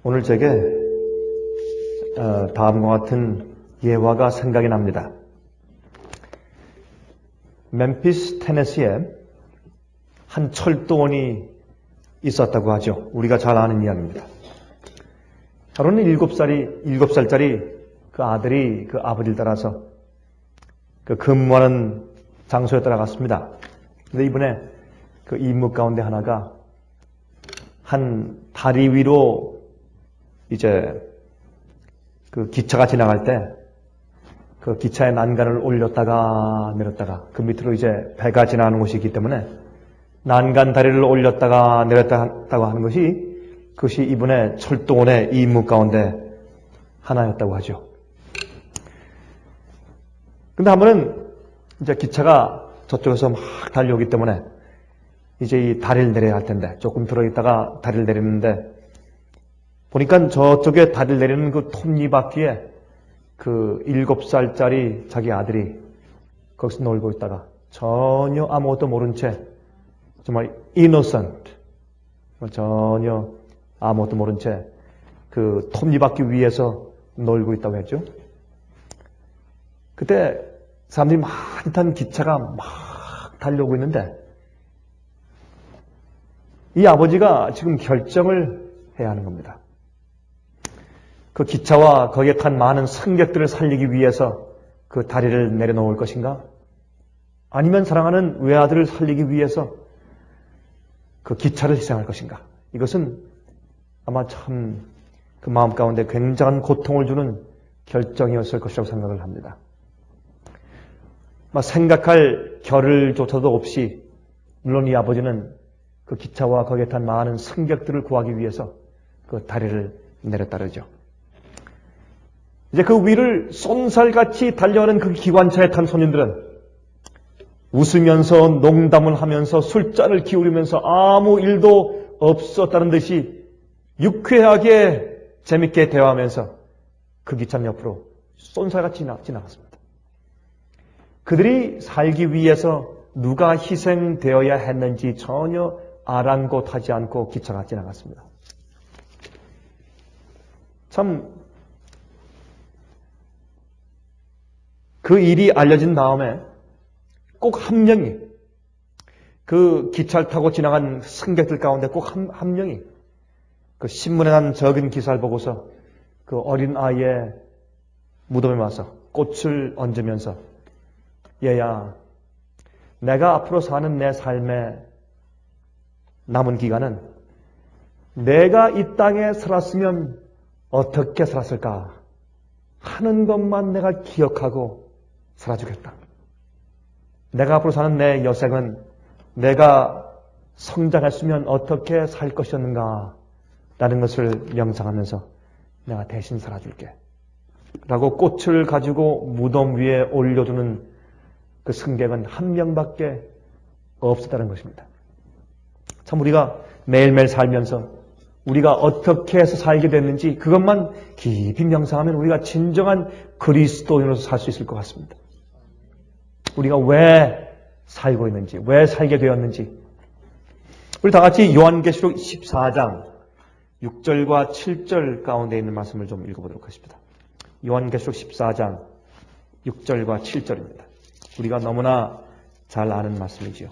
오늘 제게 다음과 같은 예화가 생각이 납니다. 멤피스, 테네시에 한 철도원이 있었다고 하죠. 우리가 잘 아는 이야기입니다. 하루는 7살짜리 그 아들이 그 아버지를 따라서 그 근무하는 장소에 따라갔습니다. 근데 이번에 그 임무 가운데 하나가 한 다리 위로 이제 그 기차가 지나갈 때 그 기차의 난간을 올렸다가 내렸다가 그 밑으로 이제 배가 지나가는 곳이 있기 때문에 난간 다리를 올렸다가 내렸다가 하는 그것이 이번에 철도원의 임무 가운데 하나였다고 하죠. 근데 한 번은 이제 기차가 저쪽에서 막 달려오기 때문에 이제 이 다리를 내려야 할 텐데 조금 들어있다가 다리를 내리는데 보니까 저쪽에 다리를 내리는 그 톱니바퀴에 그 7살짜리 자기 아들이 거기서 놀고 있다가 전혀 아무것도 모른 채 정말 innocent, 전혀 아무것도 모른 채 그 톱니바퀴 위에서 놀고 있다고 했죠. 그때 사람들이 많이 탄 기차가 막 달려오고 있는데 이 아버지가 지금 결정을 해야 하는 겁니다. 그 기차와 거기에 탄 많은 승객들을 살리기 위해서 그 다리를 내려놓을 것인가? 아니면 사랑하는 외아들을 살리기 위해서 그 기차를 희생할 것인가? 이것은 아마 참 그 마음 가운데 굉장한 고통을 주는 결정이었을 것이라고 생각을 합니다. 생각할 겨를조차도 없이 물론 이 아버지는 그 기차와 거기에 탄 많은 승객들을 구하기 위해서 그 다리를 내렸다 그러죠. 이제 그 위를 쏜살같이 달려가는 그 기관차에 탄 손님들은 웃으면서 농담을 하면서 술잔을 기울이면서 아무 일도 없었다는 듯이 유쾌하게 재밌게 대화하면서 그 기차 옆으로 쏜살같이 지나갔습니다. 그들이 살기 위해서 누가 희생되어야 했는지 전혀 아랑곳하지 않고 기차가 지나갔습니다. 참 그 일이 알려진 다음에 꼭 한 명이 그 기차를 타고 지나간 승객들 가운데 꼭 한 명이 그 신문에 난 적은 기사를 보고서 그 어린 아이의 무덤에 와서 꽃을 얹으면서 얘야, 내가 앞으로 사는 내 삶의 남은 기간은 내가 이 땅에 살았으면 어떻게 살았을까 하는 것만 내가 기억하고 살아주겠다. 내가 앞으로 사는 내 여생은 내가 성장했으면 어떻게 살 것이었는가 라는 것을 명상하면서 내가 대신 살아줄게 라고 꽃을 가지고 무덤 위에 올려두는 그 승객은 한 명밖에 없었다는 것입니다. 참 우리가 매일매일 살면서 우리가 어떻게 해서 살게 됐는지 그것만 깊이 명상하면 우리가 진정한 그리스도인으로서 살 수 있을 것 같습니다. 우리가 왜 살고 있는지, 왜 살게 되었는지 우리 다 같이 요한계시록 14장 6절과 7절 가운데 있는 말씀을 좀 읽어보도록 하겠습니다. 요한계시록 14장 6절과 7절입니다. 우리가 너무나 잘 아는 말씀이지요.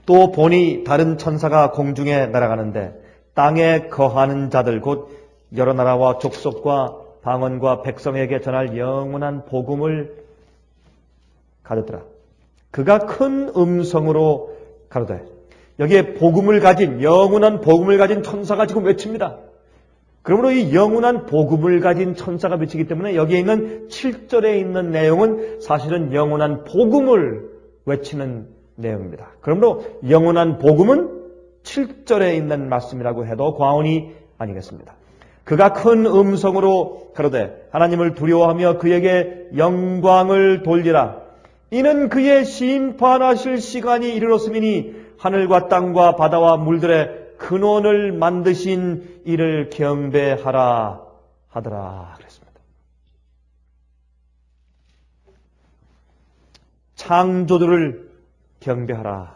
또 보니 다른 천사가 공중에 날아가는데 땅에 거하는 자들 곧 여러 나라와 족속과 방언과 백성에게 전할 영원한 복음을 가졌더라. 그가 큰 음성으로 가로되 여기에 복음을 가진 영원한 복음을 가진 천사가 지금 외칩니다. 그러므로 이 영원한 복음을 가진 천사가 외치기 때문에 여기에 있는 7절에 있는 내용은 사실은 영원한 복음을 외치는 내용입니다. 그러므로 영원한 복음은 7절에 있는 말씀이라고 해도 과언이 아니겠습니다. 그가 큰 음성으로 가로되 하나님을 두려워하며 그에게 영광을 돌리라. 이는 그의 심판하실 시간이 이르렀음이니 하늘과 땅과 바다와 물들의 근원을 만드신 이를 경배하라 하더라 그랬습니다. 창조주를 경배하라.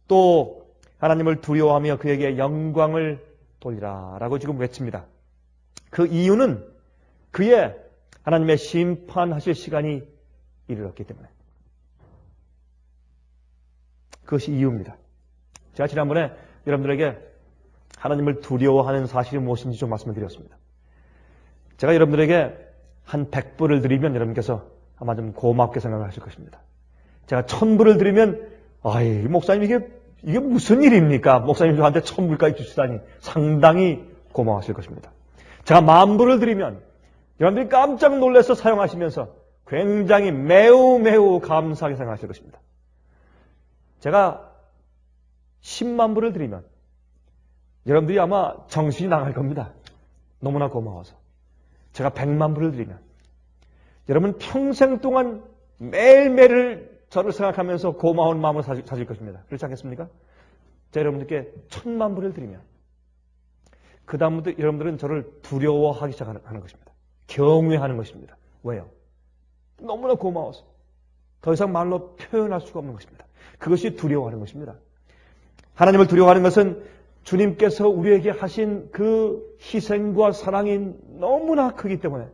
또 하나님을 두려워하며 그에게 영광을 돌리라 라고 지금 외칩니다. 그 이유는 그의 하나님의 심판하실 시간이 이르렀기 때문에. 그것이 이유입니다. 제가 지난번에 여러분들에게 하나님을 두려워하는 사실이 무엇인지 좀 말씀을 드렸습니다. 제가 여러분들에게 한 100불을 드리면 여러분께서 아마 좀 고맙게 생각을 하실 것입니다. 제가 1000불을 드리면 아이 목사님 이게 무슨 일입니까? 목사님 저한테 1000불까지 주시다니 상당히 고마워하실 것입니다. 제가 10,000불을 드리면 여러분들이 깜짝 놀라서 사용하시면서 굉장히 매우 감사하게 생각하실 것입니다. 제가 10만 불을 드리면 여러분들이 아마 정신이 나갈 겁니다. 너무나 고마워서. 제가 100만 불을 드리면 여러분 평생 동안 매일매일 저를 생각하면서 고마운 마음을 가질 것입니다. 그렇지 않겠습니까? 제가 여러분들께 1000만 불을 드리면 그 다음부터 여러분들은 저를 두려워하기 시작하는 것입니다. 경외하는 것입니다. 왜요? 너무나 고마워서 더 이상 말로 표현할 수가 없는 것입니다. 그것이 두려워하는 것입니다. 하나님을 두려워하는 것은 주님께서 우리에게 하신 그 희생과 사랑이 너무나 크기 때문에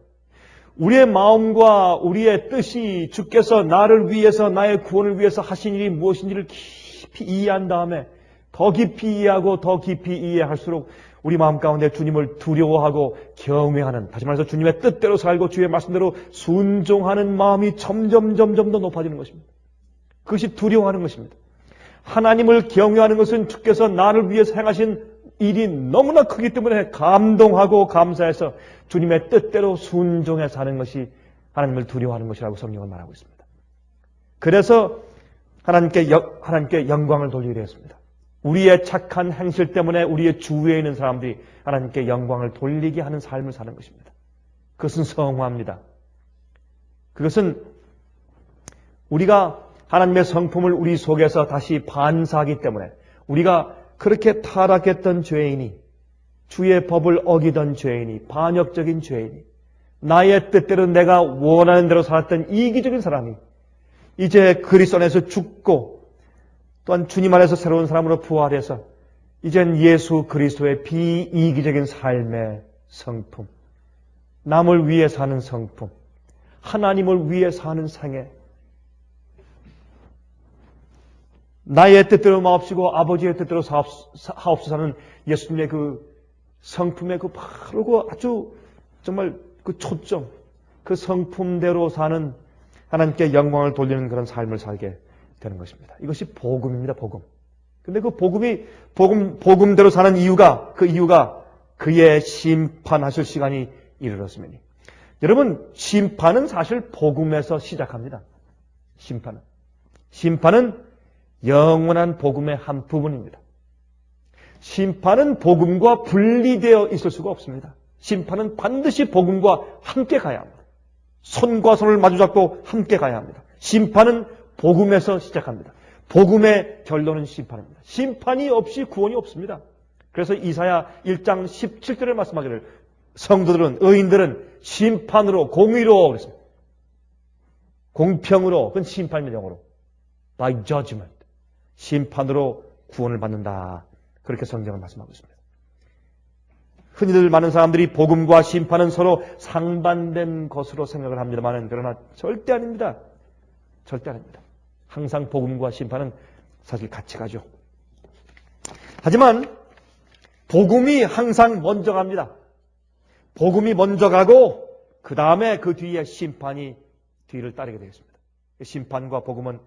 우리의 마음과 우리의 뜻이 주께서 나를 위해서 나의 구원을 위해서 하신 일이 무엇인지를 깊이 이해한 다음에 더 깊이 이해하고 더 깊이 이해할수록 우리 마음 가운데 주님을 두려워하고 경외하는, 다시 말해서 주님의 뜻대로 살고 주의 말씀대로 순종하는 마음이 점점 더 높아지는 것입니다. 그것이 두려워하는 것입니다. 하나님을 경외하는 것은 주께서 나를 위해서 행하신 일이 너무나 크기 때문에 감동하고 감사해서 주님의 뜻대로 순종해 사는 것이 하나님을 두려워하는 것이라고 성경은 말하고 있습니다. 그래서 하나님께 영광을 돌리게 되었습니다. 우리의 착한 행실 때문에 우리의 주위에 있는 사람들이 하나님께 영광을 돌리게 하는 삶을 사는 것입니다. 그것은 성화입니다. 그것은 우리가 하나님의 성품을 우리 속에서 다시 반사하기 때문에 우리가 그렇게 타락했던 죄인이, 주의 법을 어기던 죄인이, 반역적인 죄인이, 나의 뜻대로 내가 원하는 대로 살았던 이기적인 사람이 이제 그리스도 안에서 죽고 또한 주님 안에서 새로운 사람으로 부활해서 이젠 예수 그리스도의 비이기적인 삶의 성품, 남을 위해 사는 성품, 하나님을 위해 사는 생애, 나의 뜻대로 마옵시고 아버지의 뜻대로 하옵소서는 예수님의 그 성품의 그 바로 그 아주 정말 그 초점, 그 성품대로 사는 하나님께 영광을 돌리는 그런 삶을 살게 되는 것입니다. 이것이 복음입니다, 복음. 근데 그 복음대로 사는 이유가 그의 심판하실 시간이 이르렀으니. 여러분, 심판은 사실 복음에서 시작합니다. 심판은 영원한 복음의 한 부분입니다. 심판은 복음과 분리되어 있을 수가 없습니다. 심판은 반드시 복음과 함께 가야 합니다. 손과 손을 마주잡고 함께 가야 합니다. 심판은 복음에서 시작합니다. 복음의 결론은 심판입니다. 심판이 없이 구원이 없습니다. 그래서 이사야 1장 17절에 말씀하기를 성도들은, 의인들은 심판으로, 공의로, 그랬습니다. 공평으로, 그건 심판입니다, 영어로. By judgment. 심판으로 구원을 받는다. 그렇게 성경은 말씀하고 있습니다. 흔히들 많은 사람들이 복음과 심판은 서로 상반된 것으로 생각을 합니다만 그러나 절대 아닙니다. 절대 아닙니다. 항상 복음과 심판은 사실 같이 가죠. 하지만 복음이 항상 먼저 갑니다. 복음이 먼저 가고 그 다음에 그 뒤에 심판이 뒤를 따르게 되겠습니다. 심판과 복음은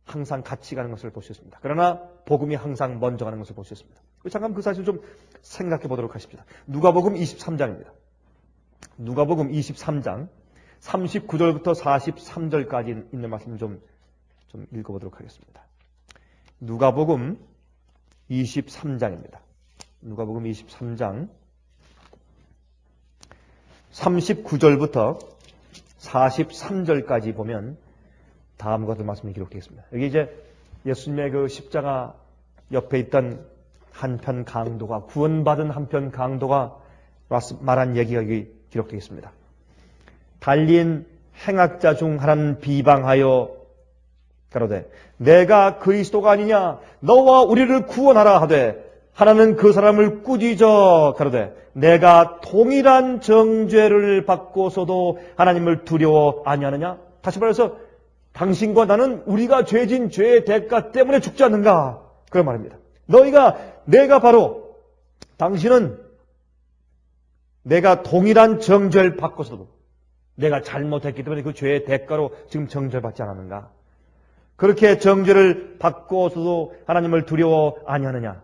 항상 같이 가는 것을 볼 수 있습니다. 그러나 복음이 항상 먼저 가는 것을 볼 수 있습니다. 잠깐 그 사실을 좀 생각해 보도록 하십시다. 누가복음 23장입니다. 누가복음 23장 39절부터 43절까지 있는 말씀을 좀 읽어보도록 하겠습니다. 누가복음 23장입니다. 누가복음 23장 39절부터 43절까지 보면 다음과 같은 말씀이 기록되어 있습니다. 여기 이제 예수님의 그 십자가 옆에 있던 한편 강도가, 구원받은 한편 강도가 말한 얘기가 여기 기록되어 있습니다. 달린 행악자 중 하나는 비방하여 가로되 내가 그리스도가 아니냐 너와 우리를 구원하라 하되 하나는 그 사람을 꾸짖어 가로되 내가 동일한 정죄를 받고서도 하나님을 두려워 아니하느냐. 다시 말해서 당신과 나는 우리가 죄진 죄의 대가 때문에 죽지 않는가, 그런 말입니다. 내가 바로, 당신은 내가 동일한 정죄를 받고서도 내가 잘못했기 때문에 그 죄의 대가로 지금 정죄를 받지 않았는가. 그렇게 정죄를 받고서도 하나님을 두려워 아니하느냐.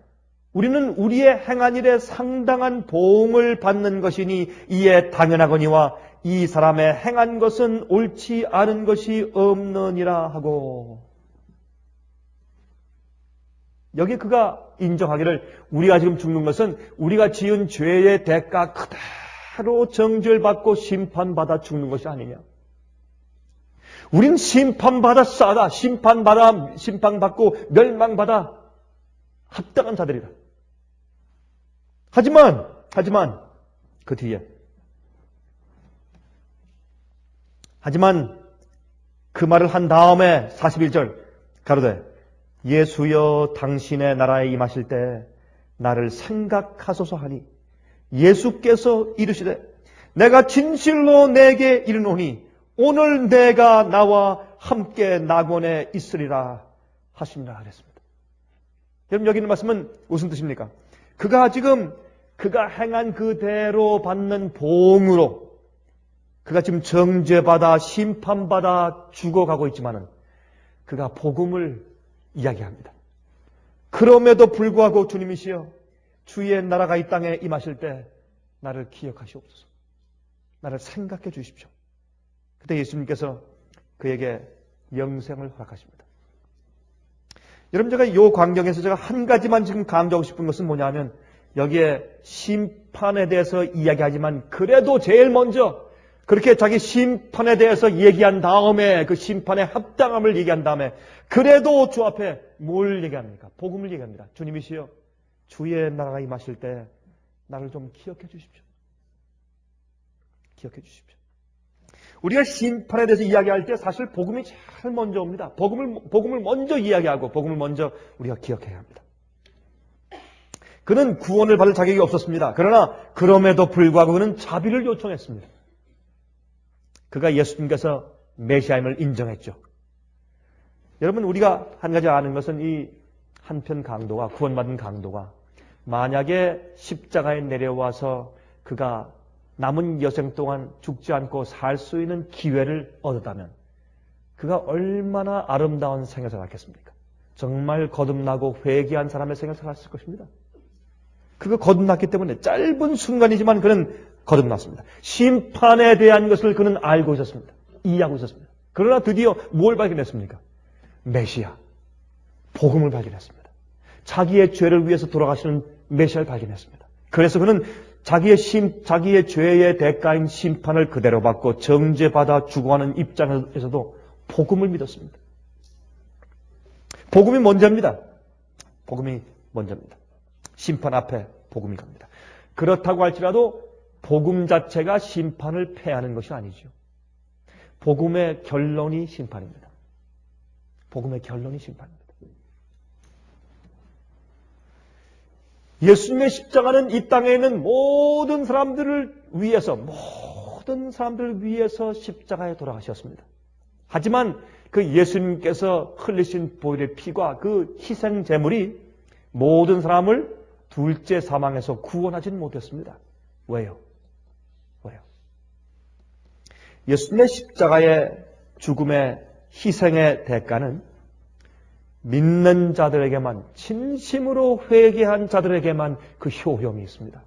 우리는 우리의 행한 일에 상당한 보응을 받는 것이니 이에 당연하거니와 이 사람의 행한 것은 옳지 않은 것이 없느니라 하고. 여기 그가 인정하기를 우리가 지금 죽는 것은 우리가 지은 죄의 대가 그대로 정죄를 받고 심판받아 죽는 것이 아니냐. 우린 심판받아 싸다. 심판받고 멸망받아 합당한 자들이다. 하지만 그 뒤에 그 말을 한 다음에 41절 가로되 예수여 당신의 나라에 임하실 때 나를 생각하소서 하니 예수께서 이르시되 내가 진실로 내게 이르노니 오늘 내가 나와 함께 낙원에 있으리라 하시니라 그랬습니다. 여러분 여기 있는 말씀은 무슨 뜻입니까? 그가 행한 그대로 받는 보응으로 그가 지금 정죄받아 심판받아 죽어가고 있지만은 그가 복음을 이야기합니다. 그럼에도 불구하고 주님이시여 주의 나라가 이 땅에 임하실 때 나를 기억하시옵소서. 나를 생각해 주십시오. 그때 예수님께서 그에게 영생을 허락하십니다. 여러분 제가 이 광경에서 제가 한 가지만 지금 강조하고 싶은 것은 뭐냐면 여기에 심판에 대해서 이야기하지만 그래도 제일 먼저 그렇게 자기 심판에 대해서 얘기한 다음에 그 심판의 합당함을 얘기한 다음에 그래도 주 앞에 뭘 얘기합니까? 복음을 얘기합니다. 주님이시여 주의 나라가 임하실 때 나를 좀 기억해 주십시오. 기억해 주십시오. 우리가 심판에 대해서 이야기할 때 사실 복음이 제일 먼저 옵니다. 복음을 먼저 이야기하고 복음을 먼저 우리가 기억해야 합니다. 그는 구원을 받을 자격이 없었습니다. 그러나 그럼에도 불구하고 그는 자비를 요청했습니다. 그가 예수님께서 메시아임을 인정했죠. 여러분 우리가 한 가지 아는 것은 이 한편 강도가 구원받은 강도가 만약에 십자가에 내려와서 그가 남은 여생 동안 죽지 않고 살 수 있는 기회를 얻었다면 그가 얼마나 아름다운 생을 살았겠습니까? 정말 거듭나고 회개한 사람의 생을 살았을 것입니다. 그가 거듭났기 때문에 짧은 순간이지만 그는 거듭났습니다. 심판에 대한 것을 그는 알고 있었습니다. 이해하고 있었습니다. 그러나 드디어 뭘 발견했습니까? 메시아, 복음을 발견했습니다. 자기의 죄를 위해서 돌아가시는 메시아를 발견했습니다. 그래서 그는 자기의 죄의 대가인 심판을 그대로 받고 정죄받아 죽어가는 입장에서도 복음을 믿었습니다. 복음이 먼저입니다. 복음이 먼저입니다. 심판 앞에 복음이 갑니다. 그렇다고 할지라도 복음 자체가 심판을 패하는 것이 아니죠. 복음의 결론이 심판입니다. 복음의 결론이 심판입니다. 예수님의 십자가는 이 땅에 있는 모든 사람들을 위해서 십자가에 돌아가셨습니다. 하지만 그 예수님께서 흘리신 보혈의 피가 그 희생 제물이 모든 사람을 둘째 사망에서 구원하지는 못했습니다. 왜요? 예수님의 십자가의 죽음의 희생의 대가는 믿는 자들에게만, 진심으로 회개한 자들에게만 그 효용이 있습니다.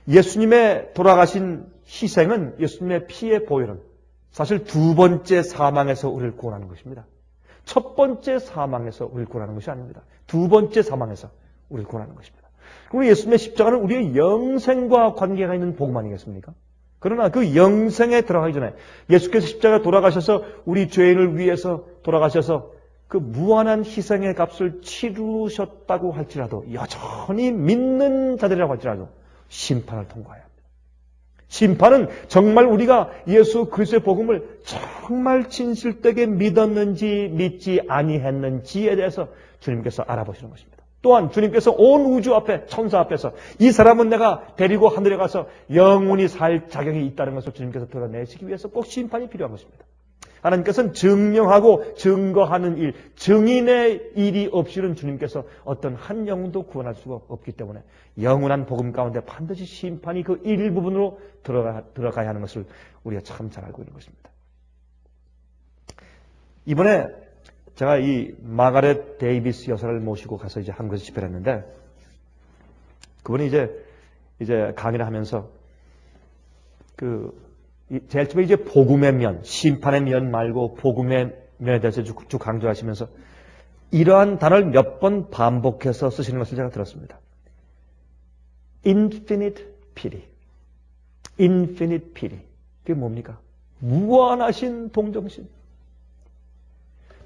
예수님의 돌아가신 희생은, 예수님의 피의 보혈은 사실 두 번째 사망에서 우리를 구원하는 것입니다. 첫 번째 사망에서 우리를 구원하는 것이 아닙니다. 두 번째 사망에서 우리를 구원하는 것입니다. 그리고 예수님의 십자가는 우리의 영생과 관계가 있는 복음 아니겠습니까? 그러나 그 영생에 들어가기 전에 예수께서 십자가에 돌아가셔서 우리 죄인을 위해서 돌아가셔서 그 무한한 희생의 값을 치르셨다고 할지라도 여전히 믿는 자들이라고 할지라도 심판을 통과해야 합니다. 심판은 정말 우리가 예수 그리스도의 복음을 정말 진실되게 믿었는지 믿지 아니했는지에 대해서 주님께서 알아보시는 것입니다. 또한 주님께서 온 우주 앞에 천사 앞에서 이 사람은 내가 데리고 하늘에 가서 영원히 살 자격이 있다는 것을 주님께서 드러내시기 위해서 꼭 심판이 필요한 것입니다. 하나님께서는 증명하고 증거하는 일, 증인의 일이 없이는 주님께서 어떤 한 영혼도 구원할 수가 없기 때문에 영원한 복음 가운데 반드시 심판이 그 일부분으로 들어가야 하는 것을 우리가 참 잘 알고 있는 것입니다. 이번에 제가 이 마가렛 데이비스 여사를 모시고 가서 이제 한국에서 집회를 했는데, 그분이 이제 강의를 하면서 제일 처음에 이제 복음의 면, 심판의 면 말고 복음의 면에 대해서 쭉 강조하시면서 이러한 단어를 몇 번 반복해서 쓰시는 것을 제가 들었습니다. Infinite pity. Infinite pity. 그게 뭡니까? 무한하신 동정심.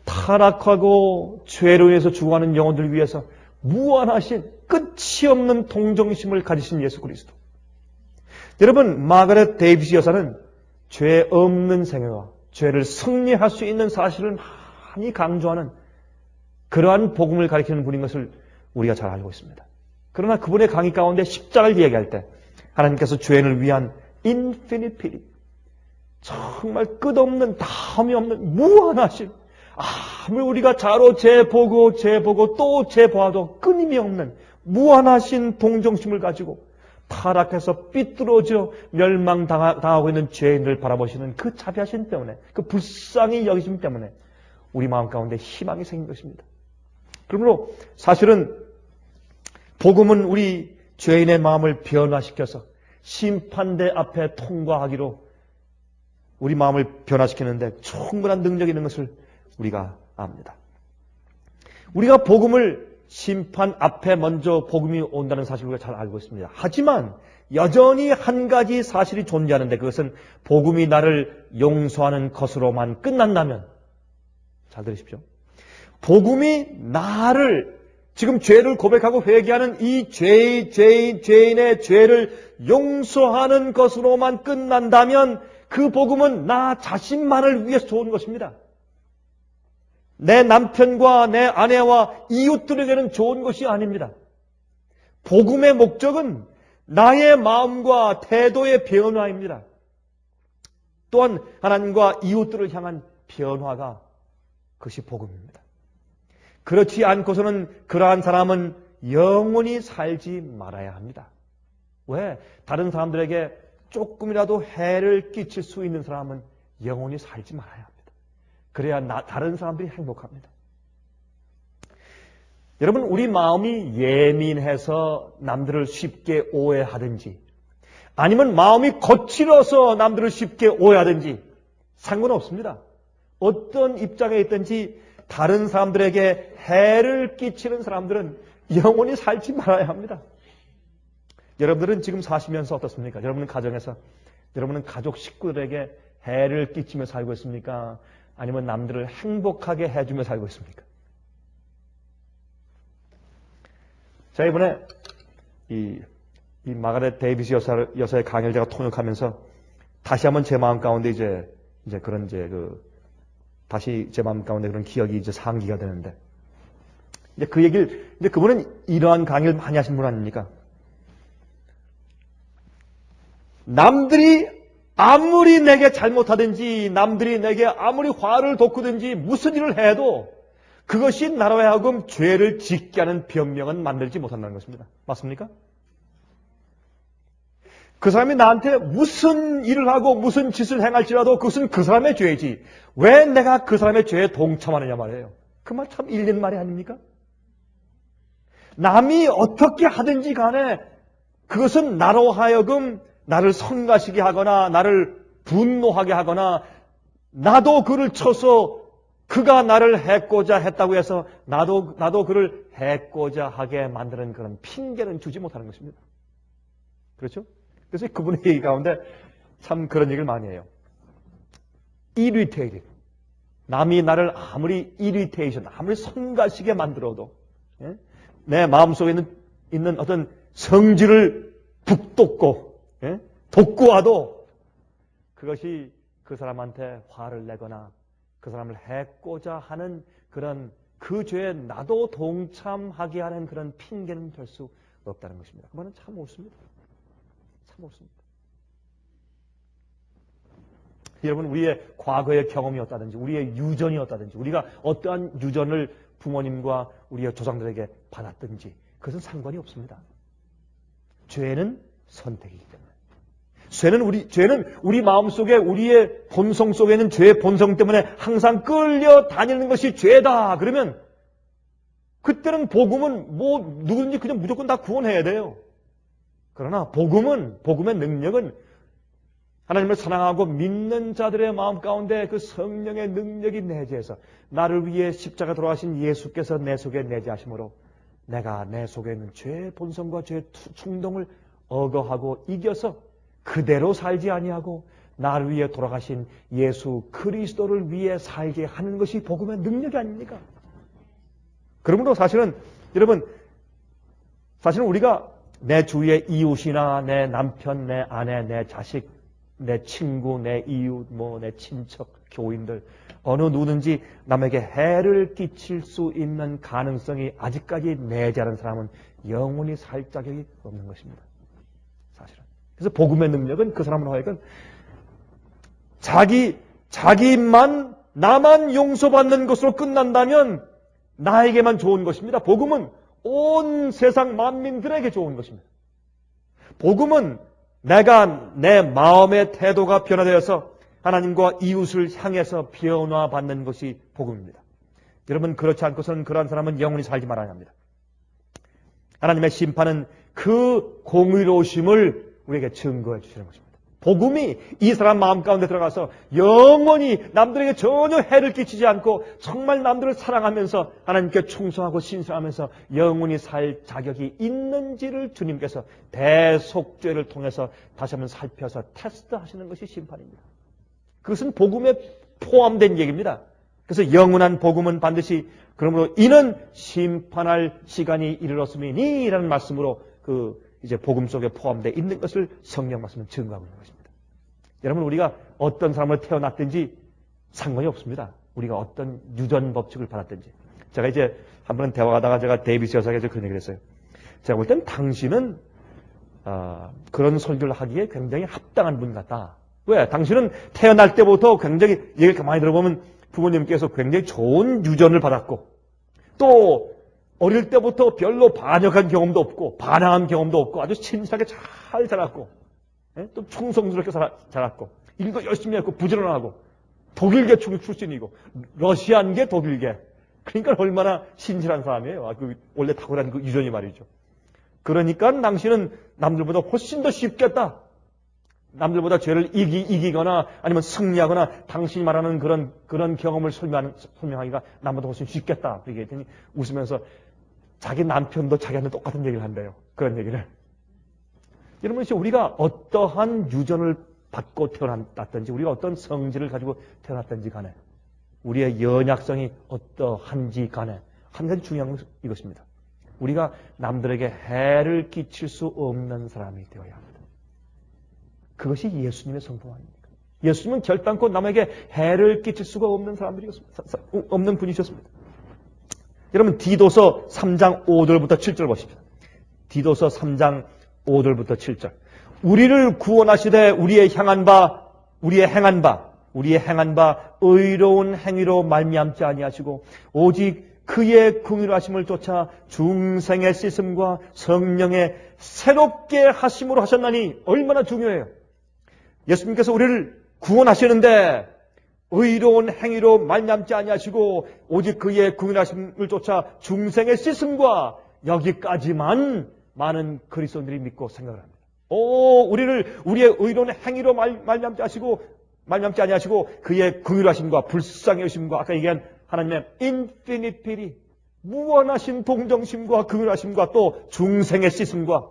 타락하고 죄로 인해서 죽어가는 영혼들을 위해서 무한하신 끝이 없는 동정심을 가지신 예수 그리스도. 여러분, 마가렛 데이비스 여사는 죄 없는 생애와 죄를 승리할 수 있는 사실을 많이 강조하는 그러한 복음을 가리키는 분인 것을 우리가 잘 알고 있습니다. 그러나 그분의 강의 가운데 십자가를 얘기할 때 하나님께서 죄인을 위한 infinite pity, 정말 끝없는 다음이 없는 무한하신, 아무리 우리가 자로 재보고 또 재보아도 끊임이 없는 무한하신 동정심을 가지고 타락해서 삐뚤어져 멸망당하고 있는 죄인을 바라보시는 그 자비하심 때문에, 그 불쌍히 여기심 때문에 우리 마음 가운데 희망이 생긴 것입니다. 그러므로 사실은 복음은 우리 죄인의 마음을 변화시켜서 심판대 앞에 통과하기로 우리 마음을 변화시키는데 충분한 능력이 있는 것을 우리가 압니다. 우리가 복음을 심판 앞에 먼저 복음이 온다는 사실을 우리가 잘 알고 있습니다. 하지만 여전히 한 가지 사실이 존재하는데, 그것은 복음이 나를 용서하는 것으로만 끝난다면, 잘 들으십시오. 복음이 나를 지금 죄를 고백하고 회개하는 이 죄인의 죄를 용서하는 것으로만 끝난다면 그 복음은 나 자신만을 위해서 좋은 것입니다. 내 남편과 내 아내와 이웃들에게는 좋은 것이 아닙니다. 복음의 목적은 나의 마음과 태도의 변화입니다. 또한 하나님과 이웃들을 향한 변화가 그것이 복음입니다. 그렇지 않고서는 그러한 사람은 영원히 살지 말아야 합니다. 왜? 다른 사람들에게 조금이라도 해를 끼칠 수 있는 사람은 영원히 살지 말아야 합니다. 그래야 다른 사람들이 행복합니다. 여러분, 우리 마음이 예민해서 남들을 쉽게 오해하든지, 아니면 마음이 거칠어서 남들을 쉽게 오해하든지 상관없습니다. 어떤 입장에 있든지 다른 사람들에게 해를 끼치는 사람들은 영원히 살지 말아야 합니다. 여러분들은 지금 사시면서 어떻습니까? 여러분은 가정에서, 여러분은 가족 식구들에게 해를 끼치며 살고 있습니까? 아니면 남들을 행복하게 해주며 살고 있습니까? 자, 이번에 이 마가렛 데이비스 여사의 강의를 제가 통역하면서 다시 한번 제 마음 가운데 다시 제 마음 가운데 그런 기억이 이제 상기가 되는데, 이제 그 얘기를, 이제 그분은 이러한 강의를 많이 하신 분 아닙니까? 남들이 아무리 내게 잘못하든지, 남들이 내게 아무리 화를 돋구든지, 무슨 일을 해도 그것이 나로 하여금 죄를 짓게 하는 변명은 만들지 못한다는 것입니다. 맞습니까? 그 사람이 나한테 무슨 일을 하고 무슨 짓을 행할지라도 그것은 그 사람의 죄이지, 왜 내가 그 사람의 죄에 동참하느냐 말이에요. 그 말 참 일리는 말이 아닙니까? 남이 어떻게 하든지 간에 그것은 나로 하여금 나를 성가시게 하거나 나를 분노하게 하거나, 나도 그를 쳐서 그가 나를 해코자 했다고 해서 나도 그를 해코자 하게 만드는 그런 핑계는 주지 못하는 것입니다. 그렇죠? 그래서 그분의 얘기 가운데 참 그런 얘기를 많이 해요. irritated. 남이 나를 아무리 아무리 성가시게 만들어도, 내 마음속에 있는 어떤 성질을 북돋고, 독구와도 그것이 그 사람한테 화를 내거나 그 사람을 해코자 하는 그런 그 죄에 나도 동참하게 하는 그런 핑계는 될 수 없다는 것입니다. 그 말은 참 옳습니다. 참 옳습니다. 여러분, 우리의 과거의 경험이었다든지 우리의 유전이었다든지 우리가 어떠한 유전을 부모님과 우리의 조상들에게 받았든지 그것은 상관이 없습니다. 죄는 선택이기 때문에. 죄는 우리 마음속에 우리의 본성 속에 있는 죄의 본성 때문에 항상 끌려다니는 것이 죄다. 그러면 그때는 복음은 누구든지 그냥 무조건 다 구원해야 돼요. 그러나 복음의 능력은 하나님을 사랑하고 믿는 자들의 마음 가운데 그 성령의 능력이 내재해서 나를 위해 십자가 돌아가신 예수께서 내 속에 내재하심으로 내가 내 속에 있는 죄의 본성과 죄의 충동을 억어하고 이겨서 그대로 살지 아니하고 나를 위해 돌아가신 예수 그리스도를 위해 살게 하는 것이 복음의 능력이 아닙니까? 그러므로 사실은 여러분, 사실은 우리가 내 주위의 이웃이나 내 남편, 내 아내, 내 자식, 내 친구, 내 이웃, 내 친척, 교인들 어느 누구든지 남에게 해를 끼칠 수 있는 가능성이 아직까지 내재하는 사람은 영원히 살 자격이 없는 것입니다. 사실은. 그래서 복음의 능력은 그 사람으로 하여금 나만 용서받는 것으로 끝난다면 나에게만 좋은 것입니다. 복음은 온 세상 만민들에게 좋은 것입니다. 복음은 내가 내 마음의 태도가 변화되어서 하나님과 이웃을 향해서 변화받는 것이 복음입니다. 여러분, 그렇지 않고서는 그러한 사람은 영원히 살지 말아야 합니다. 하나님의 심판은 그 공의로우심을 우리에게 증거해 주시는 것입니다. 복음이 이 사람 마음 가운데 들어가서 영원히 남들에게 전혀 해를 끼치지 않고 정말 남들을 사랑하면서 하나님께 충성하고 신성하면서 영원히 살 자격이 있는지를 주님께서 대속죄를 통해서 다시 한번 살펴서 테스트하시는 것이 심판입니다. 그것은 복음에 포함된 얘기입니다. 그래서 영원한 복음은 반드시 그러므로 이는 심판할 시간이 이르렀음이니 라는 말씀으로 이제 복음 속에 포함되어 있는 것을 성경 말씀은 증거하고 있는 것입니다. 여러분, 우리가 어떤 사람으로 태어났든지 상관이 없습니다. 우리가 어떤 유전 법칙을 받았든지. 제가 이제 한 번은 대화하다가 제가 데이비스 여사에게 그런 얘기를 했어요. 제가 볼 땐 당신은 그런 설교를 하기에 굉장히 합당한 분 같다. 왜? 당신은 태어날 때부터 굉장히 얘기를 가만히 들어보면 부모님께서 굉장히 좋은 유전을 받았고 또 어릴 때부터 별로 반역한 경험도 없고 반항한 경험도 없고 아주 친절하게 잘 자랐고 또 충성스럽게 자랐고 일도 열심히 했고 부지런하고 독일계 출신이고 러시아계 독일계 그러니까 얼마나 신실한 사람이에요. 원래 탁월한 그 유전이 말이죠. 그러니까 당신은 남들보다 훨씬 더 쉽겠다. 남들보다 죄를 이기거나 아니면 승리하거나 당신이 말하는 그런 경험을 설명하기가 남보다 훨씬 쉽겠다. 그렇게 했더니 웃으면서 자기 남편도 자기한테 똑같은 얘기를 한대요. 그런 얘기를. 여러분, 우리가 어떠한 유전을 받고 태어났든지 우리가 어떤 성질을 가지고 태어났든지 간에 우리의 연약성이 어떠한지 간에 한 가지 중요한 것은 이것입니다. 우리가 남들에게 해를 끼칠 수 없는 사람이 되어야 합니다. 그것이 예수님의 성품 아닙니까? 예수님은 결단코 남에게 해를 끼칠 수가 없는 없는 분이셨습니다. 여러분, 디도서 3장 5절부터 7절 보십시오. 디도서 3장 5절부터 7절. 우리를 구원하시되 우리의 행한 바 의로운 행위로 말미암지 아니하시고 오직 그의 긍휼하심을 쫓아 중생의 씻음과 성령의 새롭게 하심으로 하셨나니 얼마나 중요해요. 예수님께서 우리를 구원하시는데 의로운 행위로 말미암지 아니하시고 오직 그의 긍휼하심을 쫓아 중생의 씻음과 여기까지만 많은 그리스도인들이 믿고 생각을 합니다. 우리의 의로운 행위로 말미암지 아니하시고 그의 긍휼하심과 불쌍히 여심과 아까 얘기한 하나님의 인피니트 피리 무한하신 동정심과 긍휼하심과 또 중생의 씻음과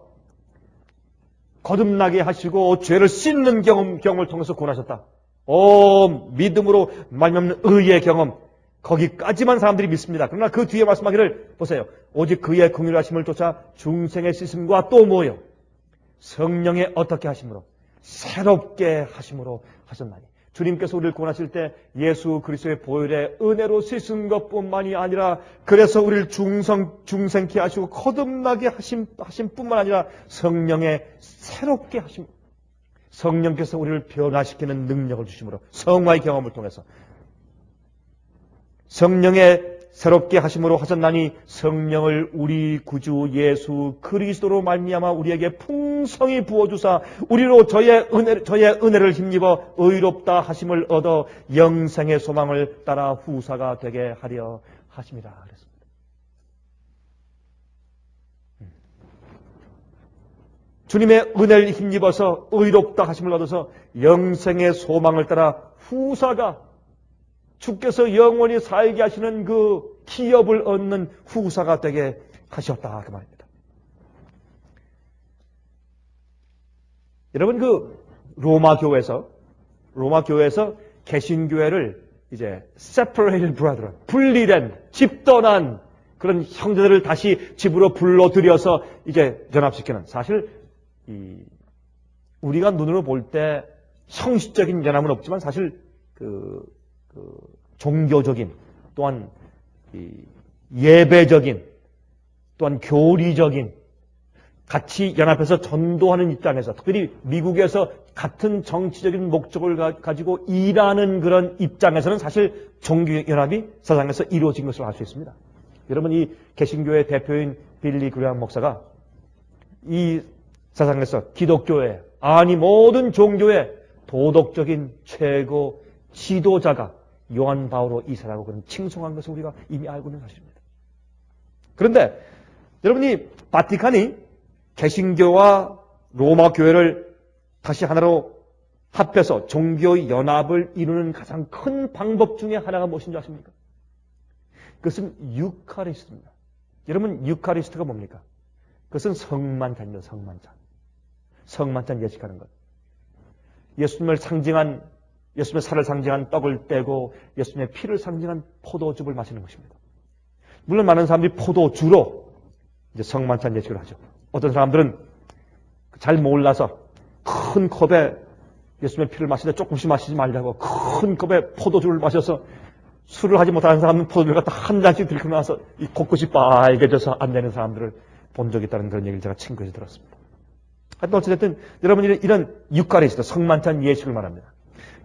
거듭나게 하시고 죄를 씻는 경험을 통해서 구원하셨다. 믿음으로 말미암는 의의 경험 거기까지만 사람들이 믿습니다. 그러나 그 뒤에 말씀하기를 보세요. 오직 그의 긍휼하심을 쫓아 중생의 씻음과 또 뭐예요? 성령의 어떻게 하심으로 새롭게 하심으로 하셨나니. 주님께서 우리를 구원하실 때 예수 그리스도의 보혈의 은혜로 씻은 것뿐만이 아니라 그래서 우리를 중생케 하시고 거듭나게 하심 뿐만 아니라 성령의 새롭게 하심, 성령께서 우리를 변화시키는 능력을 주심으로, 성화의 경험을 통해서 성령의 새롭게 하심으로 하셨나니 성령을 우리 구주 예수 그리스도로 말미암아 우리에게 풍성히 부어주사 우리로 저의 은혜를 힘입어 의롭다 하심을 얻어 영생의 소망을 따라 후사가 되게 하려 하심이라 그랬습니다. 주님의 은혜를 힘입어서 의롭다 하심을 얻어서 영생의 소망을 따라 후사가, 주께서 영원히 살게 하시는 그 기업을 얻는 후사가 되게 하셨다 그 말입니다. 여러분, 그 로마 교회에서 개신교회를 이제 separated brethren, 분리된 집 떠난 그런 형제들을 다시 집으로 불러들여서 이제 연합시키는, 사실 우리가 눈으로 볼 때 형식적인 연합은 없지만 사실 종교적인, 또한 예배적인, 또한 교리적인, 같이 연합해서 전도하는 입장에서, 특별히 미국에서 같은 정치적인 목적을 가지고 일하는 그런 입장에서는 사실 종교연합이 세상에서 이루어진 것을 알 수 있습니다. 여러분, 이 개신교의 대표인 빌리 그레엄 목사가 이 세상에서 기독교의, 아니 모든 종교의 도덕적인 최고 지도자가 요한 바오로 이사라고 그런 칭송한 것을 우리가 이미 알고 있는 사실입니다. 그런데 여러분이 바티칸이 개신교와 로마 교회를 다시 하나로 합해서 종교 연합을 이루는 가장 큰 방법 중에 하나가 무엇인지 아십니까? 그것은 유카리스트입니다. 여러분, 유카리스트가 뭡니까? 그것은 성만찬이죠. 성만찬 예식하는 것. 예수님의 살을 상징한 떡을 떼고 예수님의 피를 상징한 포도즙을 마시는 것입니다. 물론 많은 사람들이 포도주로 이제 성만찬 예식을 하죠. 어떤 사람들은 잘 몰라서 큰 컵에 예수님의 피를 마시되 조금씩 마시지 말라고 큰 컵에 포도주를 마셔서, 술을 하지 못하는 사람은 포도주를 갖다 한 잔씩 들고 나서 이 곳곳이 빨개져서 안 되는 사람들을 본 적이 있다는 그런 얘기를 제가 친구에서 들었습니다. 하여튼 어찌됐든 여러분이 이런 유카리스트, 성만찬 예식을 말합니다.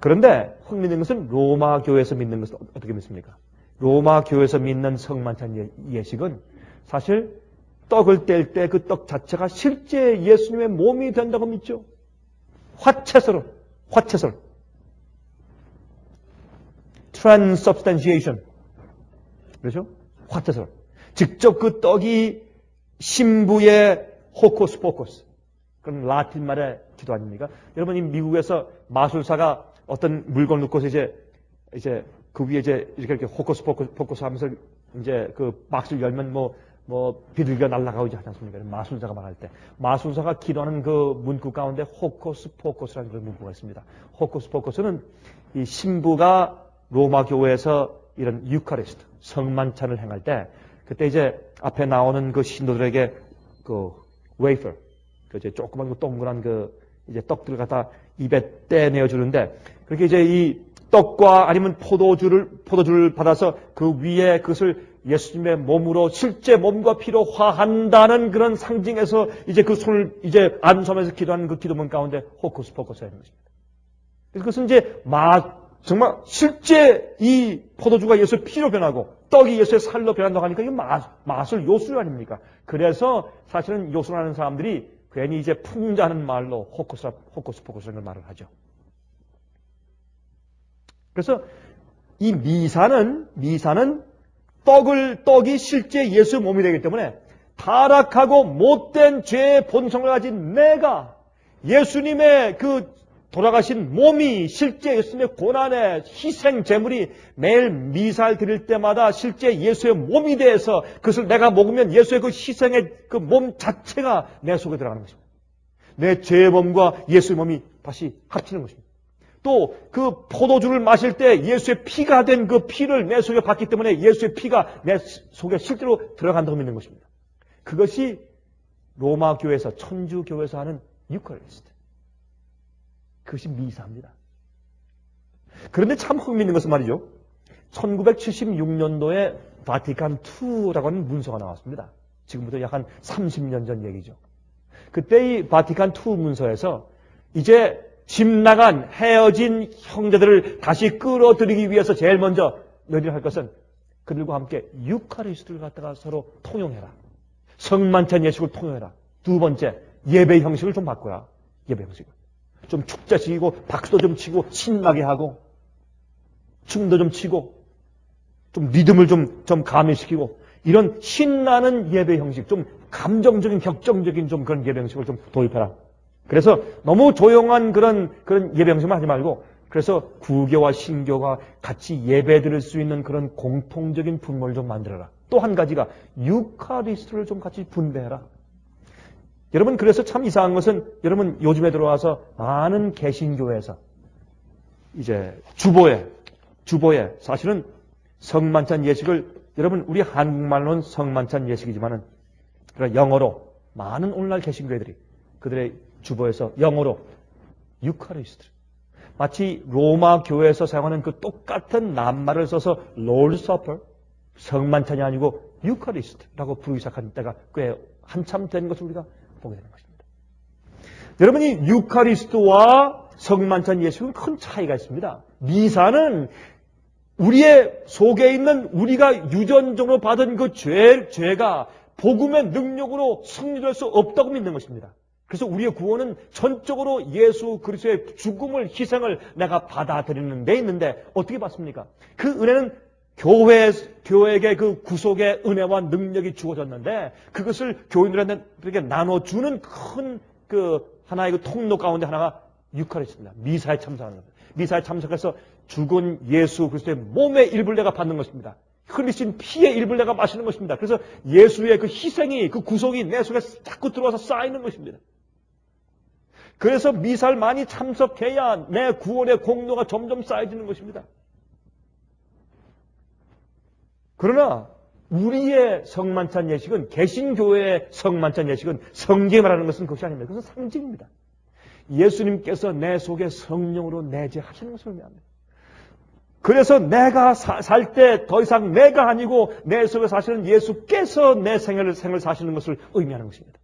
그런데 흥미있는 것은 로마 교회에서 믿는 것은 어떻게 믿습니까? 로마 교회에서 믿는 성만찬 예식은 사실 떡을 뗄 때 그 떡 자체가 실제 예수님의 몸이 된다고 믿죠. 화채설. transubstantiation. 그렇죠? 화채설. 직접 그 떡이 신부의 호코스 포코스. 그런 라틴 말의 기도 아닙니까? 여러분, 이 미국에서 마술사가 어떤 물건을 놓고서 이제 그 위에 이렇게 호코스 포코스 하면서 이제 그 박스를 열면 비둘기가 날아가고 하지 않습니까? 마술사가 말할 때. 마술사가 기도하는 그 문구 가운데 호코스 포코스라는 그런 문구가 있습니다. 호코스 포코스는 이 신부가 로마 교회에서 이런 유카리스트, 성만찬을 행할 때, 그때 이제 앞에 나오는 그 신도들에게 그 웨이퍼, 그 이제 조그만 그 동그란 그 이제 떡들을 갖다 입에 떼내어 주는데, 그렇게 이제 이 떡과 아니면 포도주를 받아서 그 위에 그것을 예수님의 몸으로 실제 몸과 피로 화한다는 그런 상징에서 이제 그 손을 이제 안수하면서 기도하는 그 기도문 가운데 호코스 포코스가 있는 것입니다. 그것은 이제 정말 실제 이 포도주가 예수의 피로 변하고 떡이 예수의 살로 변한다고 하니까 이게 마술 요술 아닙니까? 그래서 사실은 요술하는 사람들이 괜히 이제 풍자하는 말로 호코스 포코스라는 말을 하죠. 그래서 이 미사는 떡이 실제 예수의 몸이 되기 때문에 타락하고 못된 죄의 본성을 가진 내가 예수님의 그 돌아가신 몸이 실제 예수님의 고난의 희생 제물이 매일 미사를 드릴 때마다 실제 예수의 몸이 돼서 그것을 내가 먹으면 예수의 그 희생의 그 몸 자체가 내 속에 들어가는 것입니다. 내 죄의 몸과 예수의 몸이 다시 합치는 것입니다. 또 그 포도주를 마실 때 예수의 피가 된 그 피를 내 속에 받기 때문에 예수의 피가 내 속에 실제로 들어간다고 믿는 것입니다. 그것이 로마 교회에서, 천주 교회에서 하는 유카리스트. 그것이 미사입니다. 그런데 참 흥미있는 것은 말이죠. 1976년도에 바티칸 II라고 하는 문서가 나왔습니다. 지금부터 약 한 30년 전 얘기죠. 그때 이 바티칸 II 문서에서 이제 집 나간 헤어진 형제들을 다시 끌어들이기 위해서 제일 먼저 너희들이 할 것은 그들과 함께 유카리스트를 갖다가 서로 통용해라. 성만찬 예식을 통용해라. 두 번째, 예배 형식을 좀 바꿔라. 예배 형식을. 좀 축제식이고 박수도 좀 치고 신나게 하고 춤도 좀 치고 좀 리듬을 좀 가미시키고 이런 신나는 예배 형식, 좀 감정적인 격정적인 좀 그런 예배 형식을 좀 도입해라. 그래서 너무 조용한 그런 예배 형식만 하지 말고 그래서 구교와 신교가 같이 예배 드릴 수 있는 그런 공통적인 분모를 좀 만들어라. 또 한 가지가 유카리스트를 좀 같이 분배해라. 여러분, 그래서 참 이상한 것은 여러분 요즘에 들어와서 많은 개신교에서 이제 주보에 사실은 성만찬 예식을 여러분 우리 한국말로는 성만찬 예식이지만은 영어로 많은 오늘날 개신교회들이 그들의 주보에서 영어로 유카리스트 마치 로마 교회에서 사용하는 그 똑같은 낱말을 써서 Lord's Supper 성만찬이 아니고 유카리스트라고 부르기 시작한 때가 꽤 한참 된 것을 우리가 보게 되는 것입니다. 여러분이 유카리스트와 성만찬 예식은 큰 차이가 있습니다. 미사는 우리의 속에 있는 우리가 유전적으로 받은 그 죄가 복음의 능력으로 승리될 수 없다고 믿는 것입니다. 그래서 우리의 구원은 전적으로 예수 그리스도의 죽음을, 희생을 내가 받아들이는 데 있는데 어떻게 받습니까? 그 은혜는 교회에게 그 구속의 은혜와 능력이 주어졌는데 그것을 교인들에게 나눠주는 큰 하나의 그 통로 가운데 하나가 유카리스트입니다. 미사에 참석하는 겁니다. 미사에 참석해서 죽은 예수 그리스도의 몸의 일부를 내가 받는 것입니다. 흘리신 피의 일부를 내가 마시는 것입니다. 그래서 예수의 그 희생이, 그 구속이 내 속에 자꾸 들어와서 쌓이는 것입니다. 그래서 미사를 많이 참석해야 내 구원의 공로가 점점 쌓여지는 것입니다. 그러나 우리의 성만찬 예식은, 개신교회의 성만찬 예식은 성경에 말하는 것은 그것이 아닙니다. 그것은 상징입니다. 예수님께서 내 속에 성령으로 내재하시는 것을 의미합니다. 그래서 내가 살 때 더 이상 내가 아니고 내 속에 사시는 예수께서 내 생을 사시는 것을 의미하는 것입니다.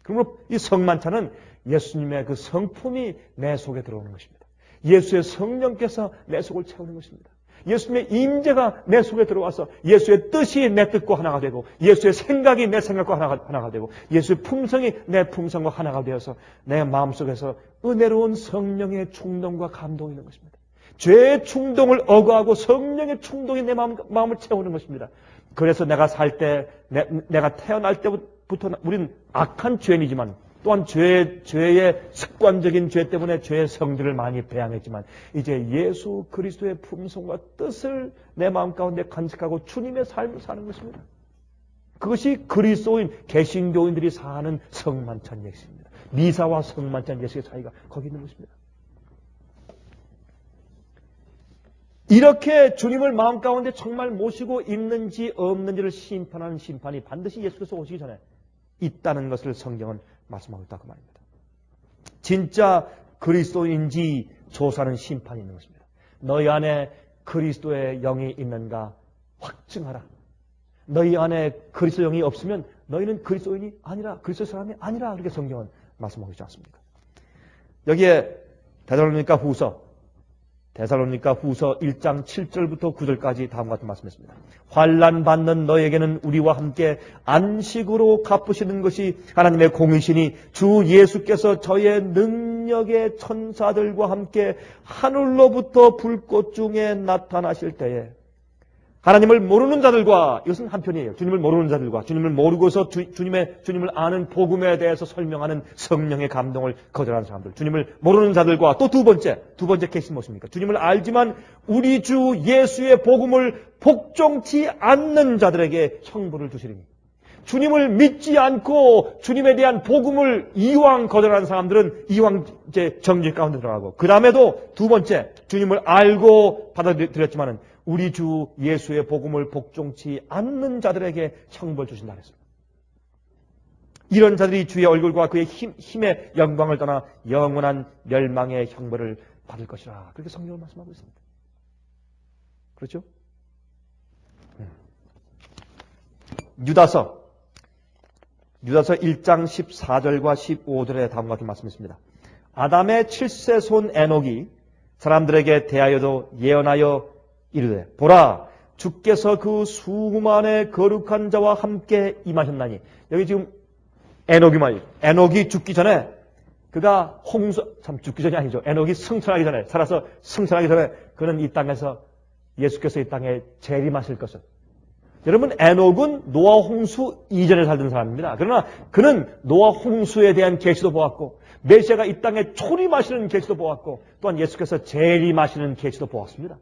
그러므로 이 성만찬은 예수님의 그 성품이 내 속에 들어오는 것입니다. 예수의 성령께서 내 속을 채우는 것입니다. 예수님의 임재가 내 속에 들어와서 예수의 뜻이 내 뜻과 하나가 되고 예수의 생각이 내 생각과 하나가 되고 예수의 품성이 내 품성과 하나가 되어서 내 마음속에서 은혜로운 성령의 충동과 감동이 있는 것입니다. 죄의 충동을 억어하고 성령의 충동이 내 마음을 채우는 것입니다. 그래서 내가 살 때, 내가 태어날 때부터 우리는 악한 죄인이지만 또한 죄의 습관적인 죄 때문에 죄의 성질을 많이 배양했지만 이제 예수 그리스도의 품성과 뜻을 내 마음 가운데 간직하고 주님의 삶을 사는 것입니다. 그것이 그리스도인 개신교인들이 사는 성만찬 예식입니다. 미사와 성만찬 예식의 차이가 거기 있는 것입니다. 이렇게 주님을 마음 가운데 정말 모시고 있는지 없는지를 심판하는 심판이 반드시 예수께서 오시기 전에 있다는 것을 성경은 말씀하고 있다고 말입니다. 진짜 그리스도인지 조사하는 심판이 있는 것입니다. 너희 안에 그리스도의 영이 있는가 확증하라. 너희 안에 그리스도 영이 없으면 너희는 그리스도인이 아니라, 그리스도 사람이 아니라, 그렇게 성경은 말씀하고 있지 않습니까? 여기에 데살로니가 후서 1장 7절부터 9절까지 다음과 같은 말씀했습니다. 환난 받는 너에게는 우리와 함께 안식으로 갚으시는 것이 하나님의 공의시니 주 예수께서 저의 능력의 천사들과 함께 하늘로부터 불꽃 중에 나타나실 때에 하나님을 모르는 자들과, 이것은 한편이에요. 주님을 모르는 자들과 주님을 모르고서 주님을 아는 복음에 대해서 설명하는 성령의 감동을 거절하는 사람들, 주님을 모르는 자들과 또 두 번째 케이스는 무엇입니까? 주님을 알지만 우리 주 예수의 복음을 복종치 않는 자들에게 형벌을 주시리니, 주님을 믿지 않고 주님에 대한 복음을 이왕 거절하는 사람들은 이왕 이제 정죄 가운데 들어가고, 그 다음에도 두 번째, 주님을 알고 받아들였지만은 우리 주 예수의 복음을 복종치 않는 자들에게 형벌 주신다 그랬습니다. 이런 자들이 주의 얼굴과 그의 힘의 영광을 떠나 영원한 멸망의 형벌을 받을 것이라. 그렇게 성경을 말씀하고 있습니다. 그렇죠? 유다서 1장 14절과 15절에 다음과 같은 말씀이 있습니다. 아담의 7세 손 에녹이 사람들에게 대하여도 예언하여 이르되 보라 주께서 그 수많은 거룩한 자와 함께 임하셨나니. 여기 지금 에녹이 죽기 전에 그가 죽기 전이 아니죠. 에녹이 승천하기 전에, 살아서 승천하기 전에 그는 이 땅에서 예수께서 이 땅에 재림하실 것을. 여러분, 에녹은 노아 홍수 이전에 살던 사람입니다. 그러나 그는 노아 홍수에 대한 계시도 보았고 메시아가 이 땅에 초림하시는 계시도 보았고 또한 예수께서 재림하시는 계시도 보았습니다.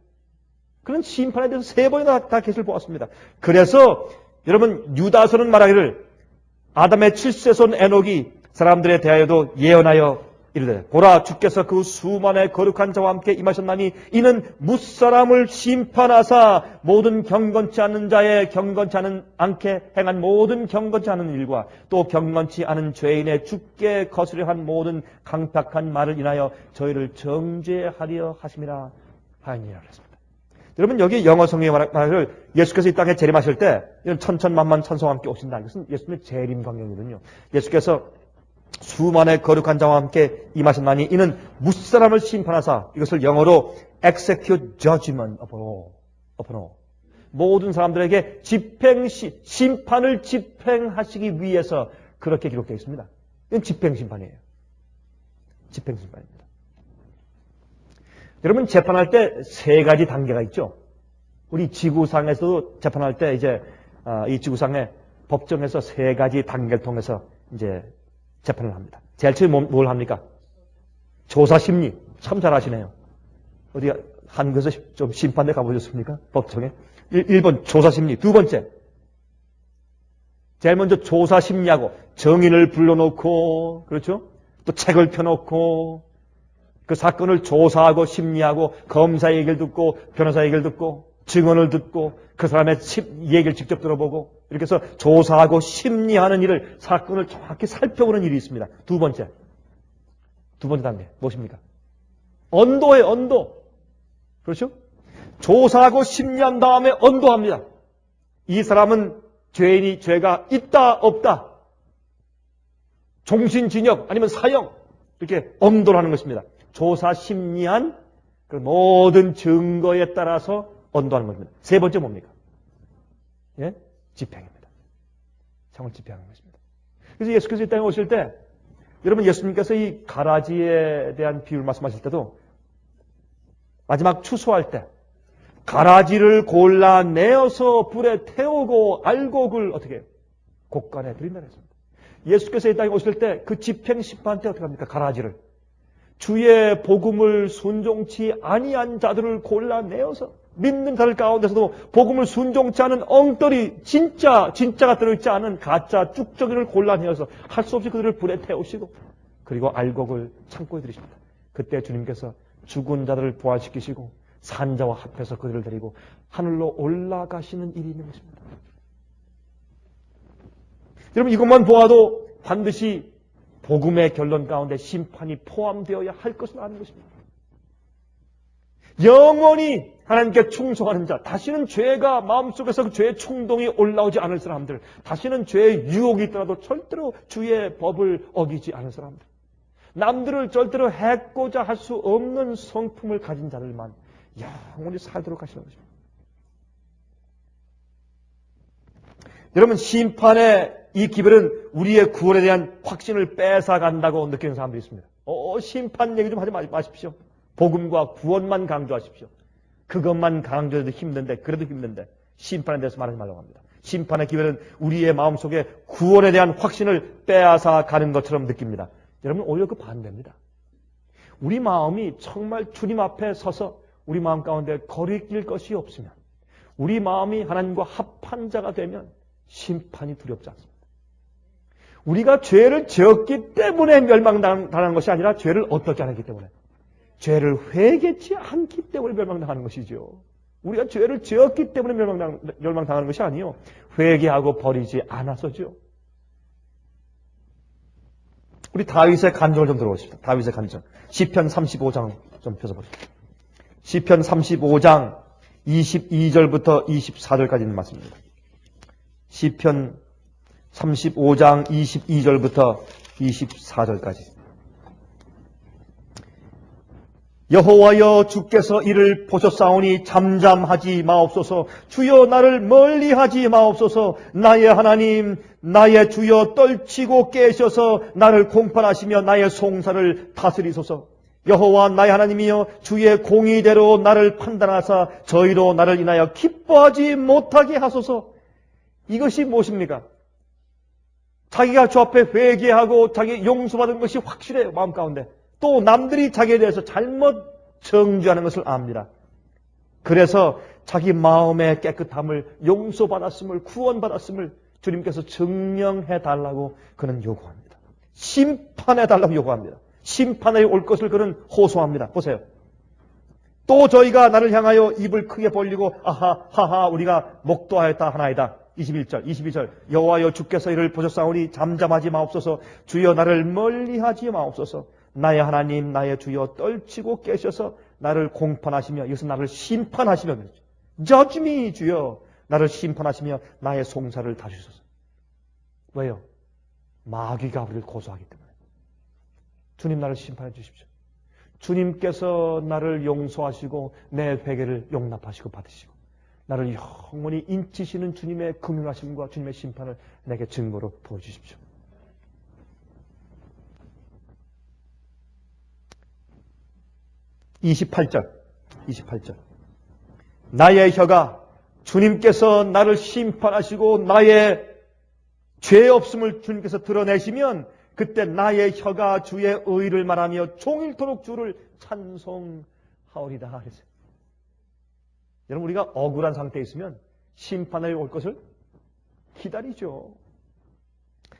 그는 심판에 대해서 3번이나 다 계시를 보았습니다. 그래서 여러분, 유다서는 말하기를 아담의 7세 손 에녹이 사람들에 대하여도 예언하여 이르되 보라 주께서 그 수많은 거룩한 자와 함께 임하셨나니 이는 무사람을 심판하사 모든 경건치 않은 자의 경건치 않게 행한 모든 경건치 않은 일과 또 경건치 않은 죄인의 죽게 거스려 한 모든 강팍한 말을 인하여 저희를 정죄하려 하심이라 하니라 그랬습니다. 여러분, 여기 영어 성경에 말하기를 예수께서 이 땅에 재림하실 때 이런 천천만만 천사와 함께 오신다. 이것은 예수님의 재림 광경이거든요. 예수께서 수많은 거룩한 자와 함께 임하셨나니 이는 무사람을 심판하사, 이것을 영어로 execute judgment upon all, 모든 사람들에게 심판을 집행하시기 위해서 그렇게 기록되어 있습니다. 이건 집행심판이에요. 집행심판입니다. 여러분, 재판할 때 3가지 단계가 있죠. 우리 지구상에서도 재판할 때 이제 이 지구상의 법정에서 3가지 단계를 통해서 이제 재판을 합니다. 제일 처음에 뭘 합니까? 조사심리. 참 잘하시네요. 어디 한국에서 좀 심판대 가보셨습니까? 법정에. 1번 조사심리. 2번째. 제일 먼저 조사심리하고 정인을 불러놓고, 그렇죠? 또 책을 펴놓고 그 사건을 조사하고 심리하고 검사 얘기를 듣고 변호사 얘기를 듣고 증언을 듣고 그 사람의 얘기를 직접 들어보고 이렇게 해서 조사하고 심리하는 일을, 사건을 정확히 살펴보는 일이 있습니다. 두 번째 단계 무엇입니까? 언도예요. 언도. 그렇죠? 조사하고 심리한 다음에 언도합니다. 이 사람은 죄가 있다 없다, 종신징역 아니면 사형, 이렇게 언도를 하는 것입니다. 조사 심리한 그 모든 증거에 따라서 언도하는 것입니다. 3번째 뭡니까? 예? 집행입니다. 형을 집행하는 것입니다. 그래서 예수께서 이 땅에 오실 때, 여러분, 예수님께서 이 가라지에 대한 비유를 말씀하실 때도 마지막 추수할 때 가라지를 골라내어서 불에 태우고 알곡을 어떻게 해요? 곡간에 드린다고 했습니다. 예수께서 이 땅에 오실 때 그 집행 심판 때 어떻게 합니까? 가라지를, 주의 복음을 순종치 아니한 자들을 골라내어서, 믿는 자들 가운데서도 복음을 순종치 않은 엉터리, 진짜가 들어있지 않은 가짜 쭉저기를 골라내어서 할 수 없이 그들을 불에 태우시고, 그리고 알곡을 창고에 들이십니다. 그때 주님께서 죽은 자들을 부활시키시고 산자와 합해서 그들을 데리고 하늘로 올라가시는 일이 있는 것입니다. 여러분, 이것만 보아도 반드시 복음의 결론 가운데 심판이 포함되어야 할 것을 아는 것입니다. 영원히 하나님께 충성하는 자, 다시는 죄가 마음속에서 그 죄의 충동이 올라오지 않을 사람들, 다시는 죄의 유혹이 있더라도 절대로 주의 법을 어기지 않을 사람들, 남들을 절대로 해코자 할 수 없는 성품을 가진 자들만 영원히 살도록 하시는 것입니다. 여러분, 심판의 이 기별은 우리의 구원에 대한 확신을 뺏어간다고 느끼는 사람들이 있습니다. 심판 얘기 좀 하지 마십시오. 복음과 구원만 강조하십시오. 그것만 강조해도 힘든데, 그래도 힘든데 심판에 대해서 말하지 말라고 합니다. 심판의 기별은 우리의 마음속에 구원에 대한 확신을 빼앗아 가는 것처럼 느낍니다. 여러분, 오히려 그 반대입니다. 우리 마음이 정말 주님 앞에 서서 우리 마음 가운데 거리낄 것이 없으면, 우리 마음이 하나님과 합한 자가 되면 심판이 두렵지 않습니다. 우리가 죄를 지었기 때문에 멸망당하는 것이 아니라 죄를 어떻게 안 했기 때문에, 죄를 회개치 않기 때문에 멸망당하는 것이죠. 우리가 죄를 지었기 때문에 멸망당하는 것이 아니요, 회개하고 버리지 않아서죠. 우리 다윗의 간증을 좀 들어보십시오. 다윗의 간증. 시편 35장 좀 펴서보십시오. 시편 35장 22절부터 24절까지 있는 말씀입니다. 시편 35장 22절부터 24절까지. 여호와여 주께서 이를 보셨사오니 잠잠하지 마옵소서. 주여 나를 멀리하지 마옵소서. 나의 하나님 나의 주여 떨치고 깨셔서 나를 공판하시며 나의 송사를 다스리소서. 여호와 나의 하나님이여 주의 공의대로 나를 판단하사 저희로 나를 인하여 기뻐하지 못하게 하소서. 이것이 무엇입니까? 자기가 주 앞에 회개하고 자기 용서받은 것이 확실해요. 마음 가운데. 또 남들이 자기에 대해서 잘못 정죄하는 것을 압니다. 그래서 자기 마음의 깨끗함을 용서받았음을 구원받았음을 주님께서 증명해 달라고 그는 요구합니다. 심판해 달라고 요구합니다. 심판에 올 것을 그는 호소합니다. 보세요. 또 저희가 나를 향하여 입을 크게 벌리고 아하 하하 우리가 목도하였다 하나이다. 21절 22절 여호와여 주께서 이를 보셨사오니 잠잠하지 마옵소서. 주여 나를 멀리하지 마옵소서. 나의 하나님 나의 주여 떨치고 깨셔서 나를 공판하시며 이것은 나를 심판하시며 그렇죠. Judge me 주여 나를 심판하시며 나의 송사를 다주소서. 왜요? 마귀가 우리를 고소하기 때문에. 주님 나를 심판해 주십시오. 주님께서 나를 용서하시고 내 회개를 용납하시고 받으시고 나를 영원히 인치시는 주님의 긍휼하심과 주님의 심판을 내게 증거로 보여주십시오. (28절) 나의 혀가 주님께서 나를 심판하시고 나의 죄 없음을 주님께서 드러내시면 그때 나의 혀가 주의 의를 말하며 종일토록 주를 찬송하오리다. 그랬어요. 여러분 우리가 억울한 상태에 있으면 심판날이 올 것을 기다리죠.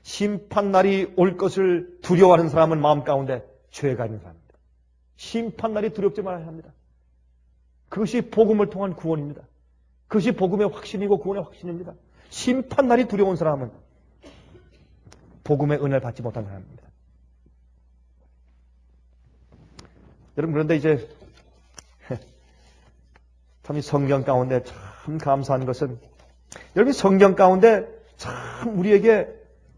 심판날이 올 것을 두려워하는 사람은 마음 가운데 죄가 있는 사람입니다. 심판날이 두렵지 말아야 합니다. 그것이 복음을 통한 구원입니다. 그것이 복음의 확신이고 구원의 확신입니다. 심판날이 두려운 사람은 복음의 은혜를 받지 못한 사람입니다. 여러분 그런데 이제 참 이 성경 가운데 참 감사한 것은 여러분 성경 가운데 참 우리에게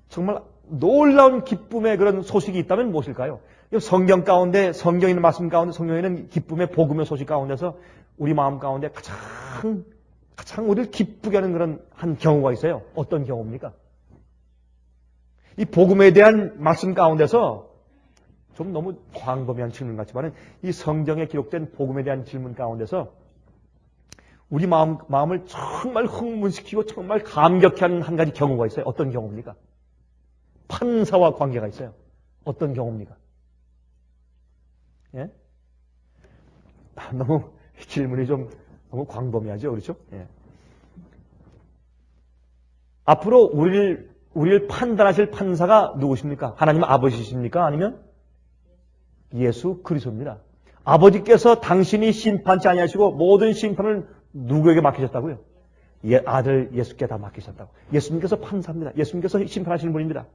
정말 놀라운 기쁨의 그런 소식이 있다면 무엇일까요? 성경 가운데 성경에 있는 말씀 가운데 성경에 있는 기쁨의 복음의 소식 가운데서 우리 마음 가운데 가장 우리를 기쁘게 하는 그런 한 경우가 있어요. 어떤 경우입니까? 이 복음에 대한 말씀 가운데서 좀 너무 광범위한 질문 같지만은 이 성경에 기록된 복음에 대한 질문 가운데서 우리 마음을 정말 흥분시키고 정말 감격해 하는 한 가지 경우가 있어요. 어떤 경우입니까? 판사와 관계가 있어요. 어떤 경우입니까? 예? 너무 질문이 좀 너무 광범위하죠, 그렇죠? 예. 앞으로 우리를 판단하실 판사가 누구십니까? 하나님 아버지십니까? 아니면 예수 그리스도입니다. 아버지께서 당신이 심판치 아니하시고 모든 심판을 누구에게 맡기셨다고요? 아들 예수께 다 맡기셨다고. 예수님께서 판사입니다. 예수님께서 심판하시는 분입니다.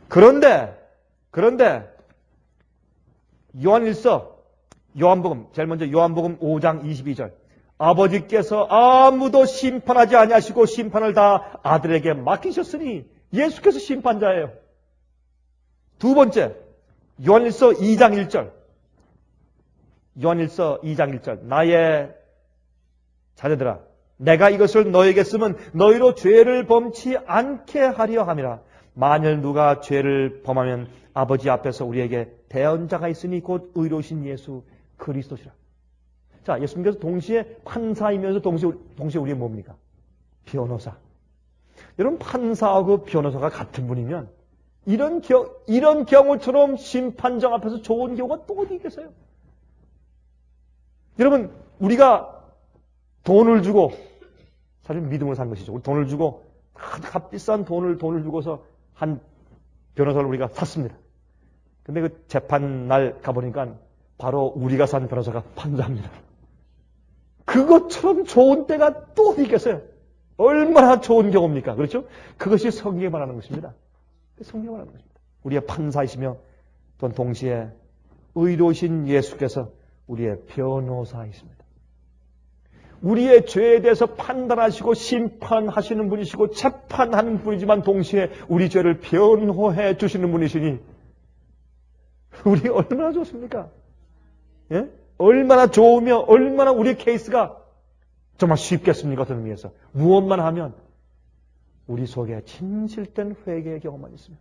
그런데 요한복음 제일 먼저 요한복음 5장 22절 아버지께서 아무도 심판하지 아니하시고 심판을 다 아들에게 맡기셨으니 예수께서 심판자예요. 두 번째 요한일서 2장 1절 요한일서 2장 1절 나의 자녀들아 내가 이것을 너에게 쓰면 너희로 죄를 범치 않게 하려 함이라. 만일 누가 죄를 범하면 아버지 앞에서 우리에게 대언자가 있으니 곧 의로우신 예수 그리스도시라. 자, 예수님께서 동시에 판사이면서 동시에 우리의 뭡니까? 변호사. 여러분 판사하고 변호사가 같은 분이면 이런 경우처럼 심판정 앞에서 좋은 경우가 또 어디 있겠어요? 여러분 우리가 돈을 주고 사실 믿음으로 산 것이죠. 돈을 주고 값비싼 돈을 주고서 한 변호사를 우리가 샀습니다. 근데 그 재판 날 가보니까 바로 우리가 산 변호사가 판사입니다. 그것처럼 좋은 때가 또 어디 있겠어요? 얼마나 좋은 경우입니까? 그렇죠? 그것이 성경에 말하는 것입니다. 성경에 말하는 것입니다. 우리의 판사이시며 또한 동시에 의로우신 예수께서 우리의 변호사이십니다. 우리의 죄에 대해서 판단하시고 심판하시는 분이시고 재판하는 분이지만 동시에 우리 죄를 변호해 주시는 분이시니 우리 얼마나 좋습니까? 예? 얼마나 좋으며 얼마나 우리 케이스가 정말 쉽겠습니까? 어떤 의미에서 무엇만 하면 우리 속에 진실된 회개의 경험만 있으면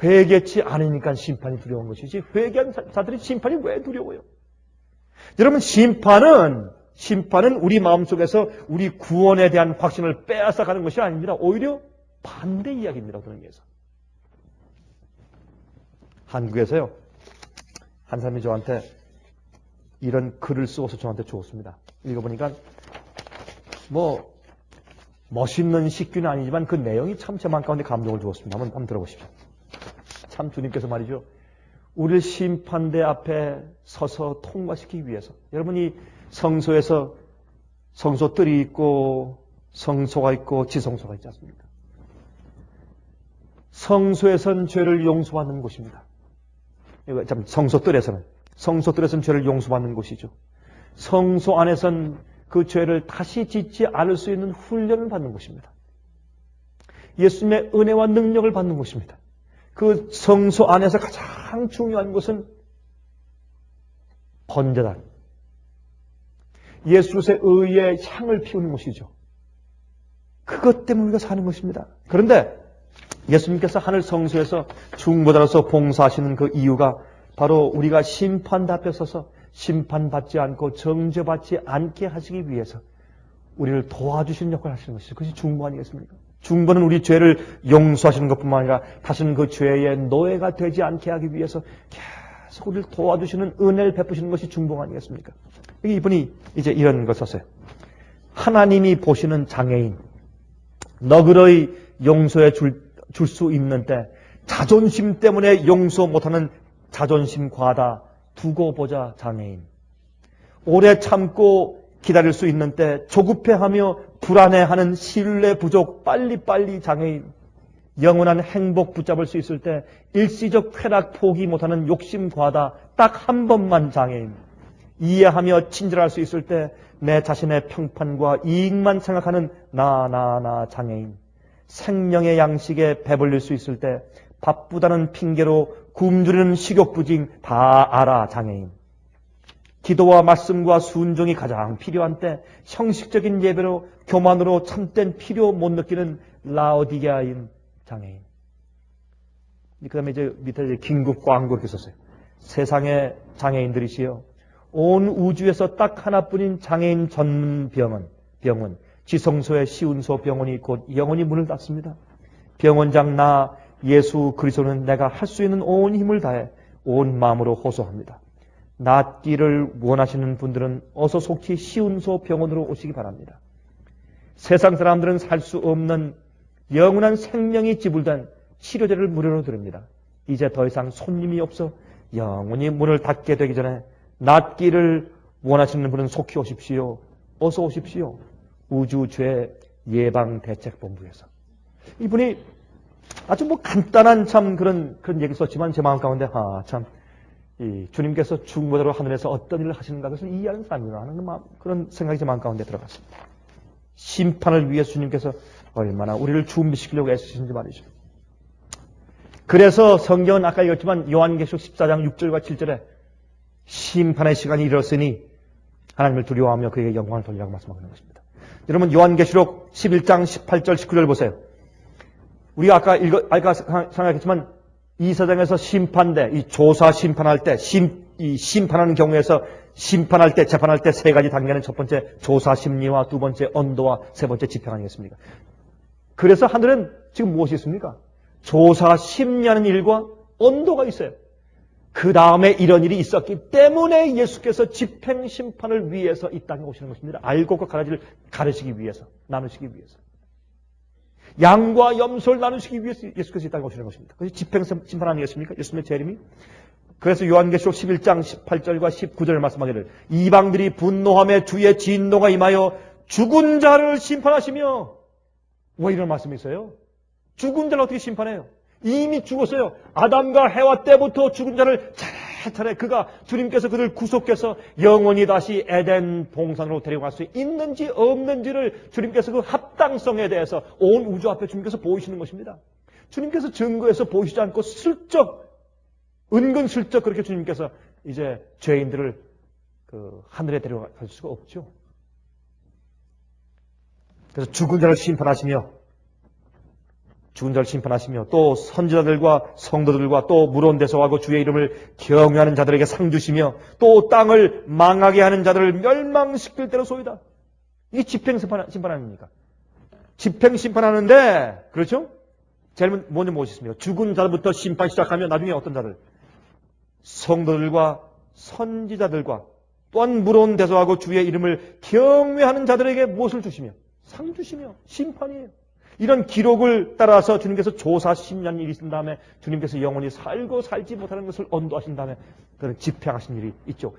회개치 않으니까 심판이 두려운 것이지 회개한 자들이 심판이 왜 두려워요? 여러분 심판은 우리 마음속에서 우리 구원에 대한 확신을 빼앗아가는 것이 아닙니다. 오히려 반대 이야기입니다. 어떤 의미에서. 한국에서요. 한 사람이 저한테 이런 글을 써서 저한테 줬습니다. 읽어보니까 멋있는 식규는 아니지만 그 내용이 참 제 마음 가운데 감동을 주었습니다. 한번 들어보십시오. 참 주님께서 말이죠. 우리를 심판대 앞에 서서 통과시키기 위해서 여러분이 성소에서 성소뜰이 있고 성소가 있고 지성소가 있지 않습니까? 성소에서는 죄를 용서받는 곳입니다. 성소뜰에서는 죄를 용서받는 곳이죠. 성소 안에서는 그 죄를 다시 짓지 않을 수 있는 훈련을 받는 곳입니다. 예수님의 은혜와 능력을 받는 곳입니다. 그 성소 안에서 가장 중요한 것은 번제단, 예수 그리스도의 의의 향을 피우는 것이죠. 그것 때문에 우리가 사는 것입니다. 그런데 예수님께서 하늘 성소에서 중보자로서 봉사하시는 그 이유가 바로 우리가 심판대 앞에 서서 심판받지 않고 정죄받지 않게 하시기 위해서 우리를 도와주시는 역할을 하시는 것이죠. 그것이 중보 아니겠습니까? 중보는 우리 죄를 용서하시는 것뿐만 아니라 다시는 그 죄의 노예가 되지 않게 하기 위해서 계속 우리를 도와주시는 은혜를 베푸시는 것이 중보 아니겠습니까? 이분이 이제 이런 걸 썼어요. 하나님이 보시는 장애인, 너그러이 용서해 줄 수 있는 때 자존심 때문에 용서 못하는 자존심 과다 두고 보자 장애인. 오래 참고 기다릴 수 있는 때 조급해하며 불안해하는 신뢰 부족 빨리빨리 장애인. 영원한 행복 붙잡을 수 있을 때 일시적 쾌락 포기 못하는 욕심 과다 딱 한 번만 장애인. 이해하며 친절할 수 있을 때 내 자신의 평판과 이익만 생각하는 나 장애인. 생명의 양식에 배불릴 수 있을 때 바쁘다는 핑계로 굶주리는 식욕부진 다 알아 장애인. 기도와 말씀과 순종이 가장 필요한 때 형식적인 예배로 교만으로 참된 필요 못 느끼는 라오디게아인 장애인. 그 다음에 이제 밑에 긴급 광고 이렇게 썼어요. 세상의 장애인들이시여 온 우주에서 딱 하나뿐인 장애인 전문 병원 지성소의 시운소 병원이 곧 영원히 문을 닫습니다. 병원장 나 예수 그리스도는 내가 할 수 있는 온 힘을 다해 온 마음으로 호소합니다. 낫기를 원하시는 분들은 어서 속히 시운소 병원으로 오시기 바랍니다. 세상 사람들은 살 수 없는 영원한 생명이 지불된 치료제를 무료로 드립니다. 이제 더 이상 손님이 없어 영원히 문을 닫게 되기 전에 낫기를 원하시는 분은 속히 오십시오. 어서 오십시오. 우주죄 예방대책본부에서. 이분이 아주 간단한 참 그런 얘기를 썼지만 제 마음 가운데 주님께서 중보자로 하늘에서 어떤 일을 하시는가 그것을 이해하는 사람이구나 하는 그런 생각이 제 마음 가운데 들어갔습니다. 심판을 위해 주님께서 얼마나 우리를 준비시키려고 애쓰시는지 말이죠. 그래서 성경은 아까 읽었지만 요한계시록 14장 6절과 7절에 심판의 시간이 이르렀으니 하나님을 두려워하며 그에게 영광을 돌리라고 말씀하고 있는 것입니다. 여러분 요한계시록 11장 18절 19절 보세요. 우리가 아까 생각했지만 이 세상에서 심판대, 이 조사 심판할 때, 심판하는 경우에서 심판할 때, 재판할 때 세 가지 단계는 첫 번째 조사 심리와 두 번째 언도와 세 번째 집행 아니겠습니까? 그래서 하늘은 지금 무엇이 있습니까? 조사 심리하는 일과 언도가 있어요. 그 다음에 이런 일이 있었기 때문에 예수께서 집행 심판을 위해서 이 땅에 오시는 것입니다. 알곡과 가라지를 가르시기 위해서, 나누시기 위해서. 양과 염소를 나누시기 위해서 예수께서 이 땅에 오시는 것입니다. 그것이 집행 심판 아니겠습니까? 예수님의 재림이. 그래서 요한계시록 11장 18절과 19절을 말씀하기를 이방들이 분노하며 주의 진노가 임하여 죽은 자를 심판하시며 왜 이런 말씀이 있어요? 죽은 자를 어떻게 심판해요? 이미 죽었어요. 아담과 해와 때부터 죽은 자를 차례차례 주님께서 그들 구속해서 영원히 다시 에덴 동산으로 데려갈 수 있는지 없는지를 주님께서 그 합당성에 대해서 온 우주 앞에 주님께서 보이시는 것입니다. 주님께서 증거해서 보이시지 않고 은근슬쩍 그렇게 주님께서 이제 죄인들을 하늘에 데려갈 수가 없죠. 그래서 죽은 자를 심판하시며 또 선지자들과 성도들과 또 물온 데서하고 주의 이름을 경외하는 자들에게 상 주시며 또 땅을 망하게 하는 자들을 멸망시킬 때로 소이다. 이게 집행심판 아닙니까? 집행심판하는데, 그렇죠? 제일 먼저 무엇이 있습니까? 죽은 자들부터 심판 시작하면 나중에 어떤 자들? 성도들과 선지자들과 또한 물온 데서하고 주의 이름을 경외하는 자들에게 무엇을 주시며? 상 주시며 심판이에요. 이런 기록을 따라서 주님께서 조사 10년 일이 있은 다음에 주님께서 영원히 살고 살지 못하는 것을 언도하신 다음에 그런 집행하신 일이 있죠.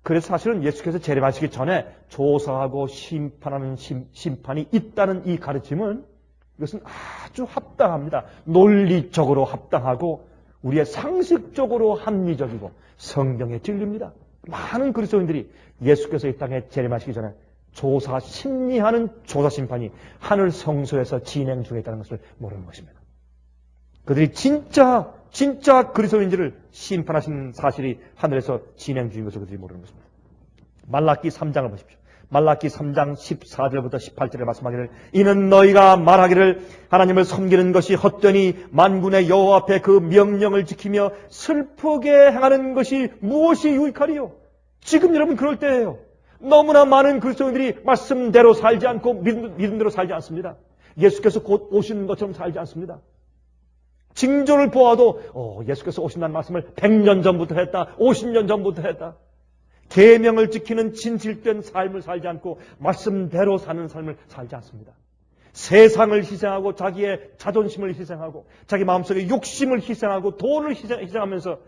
그래서 사실은 예수께서 재림하시기 전에 조사하고 심판하는 심판이 있다는 이 가르침은 이것은 아주 합당합니다. 논리적으로 합당하고 우리의 상식적으로 합리적이고 성경의 진리입니다. 많은 그리스도인들이 예수께서 이 땅에 재림하시기 전에 조사 심리하는 조사 심판이 하늘 성소에서 진행 중에 있다는 것을 모르는 것입니다. 그들이 진짜 그리스도인들을 심판하신 사실이 하늘에서 진행 중인 것을 그들이 모르는 것입니다. 말라기 3장을 보십시오. 말라기 3장 14절부터 18절에 말씀하기를 이는 너희가 말하기를 하나님을 섬기는 것이 헛되니 만군의 여호와 앞에 그 명령을 지키며 슬프게 행하는 것이 무엇이 유익하리요? 지금 여러분 그럴 때예요. 너무나 많은 그리스도인들이 말씀대로 살지 않고 믿음대로 살지 않습니다. 예수께서 곧 오시는 것처럼 살지 않습니다. 징조를 보아도 예수께서 오신다는 말씀을 100년 전부터 했다. 50년 전부터 했다. 계명을 지키는 진실된 삶을 살지 않고 말씀대로 사는 삶을 살지 않습니다. 세상을 희생하고 자기의 자존심을 희생하고 자기 마음속의 욕심을 희생하고 돈을 희생하면서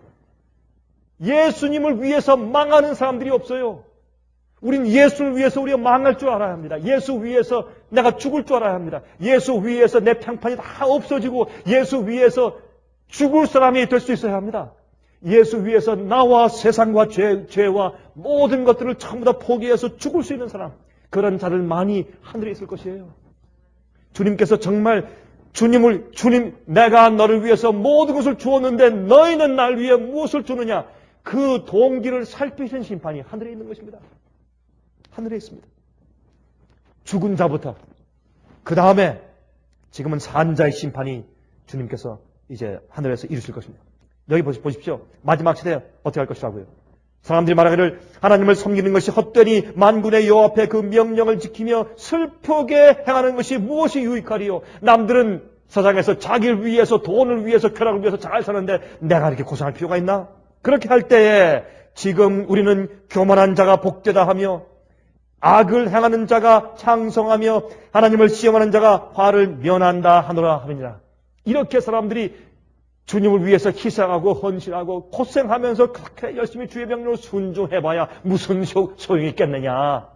예수님을 위해서 망하는 사람들이 없어요. 우린 예수를 위해서 우리가 망할 줄 알아야 합니다. 예수 위해서 내가 죽을 줄 알아야 합니다. 예수 위해서 내 평판이 다 없어지고 예수 위해서 죽을 사람이 될 수 있어야 합니다. 예수 위해서 나와 세상과 죄와 모든 것들을 전부 다 포기해서 죽을 수 있는 사람, 그런 자들 많이 하늘에 있을 것이에요. 주님께서 정말 주님 내가 너를 위해서 모든 것을 주었는데 너희는 날 위해 무엇을 주느냐, 그 동기를 살피신 심판이 하늘에 있는 것입니다. 하늘에 있습니다. 죽은 자부터 그 다음에 지금은 산 자의 심판이 주님께서 이제 하늘에서 이루실 것입니다. 여기 보십시오. 마지막 시대에 어떻게 할 것이라고요. 사람들이 말하기를 하나님을 섬기는 것이 헛되니 만군의 여호와 앞에 그 명령을 지키며 슬프게 행하는 것이 무엇이 유익하리요. 남들은 세상에서 자기를 위해서 돈을 위해서 쾌락을 위해서 잘 사는데 내가 이렇게 고생할 필요가 있나? 그렇게 할 때에 지금 우리는 교만한 자가 복되다 하며 악을 행하는 자가 창성하며 하나님을 시험하는 자가 화를 면한다 하노라 하느니라. 이렇게 사람들이 주님을 위해서 희생하고 헌신하고 고생하면서 그렇게 열심히 주의 명령을 순종해봐야 무슨 소용이 있겠느냐.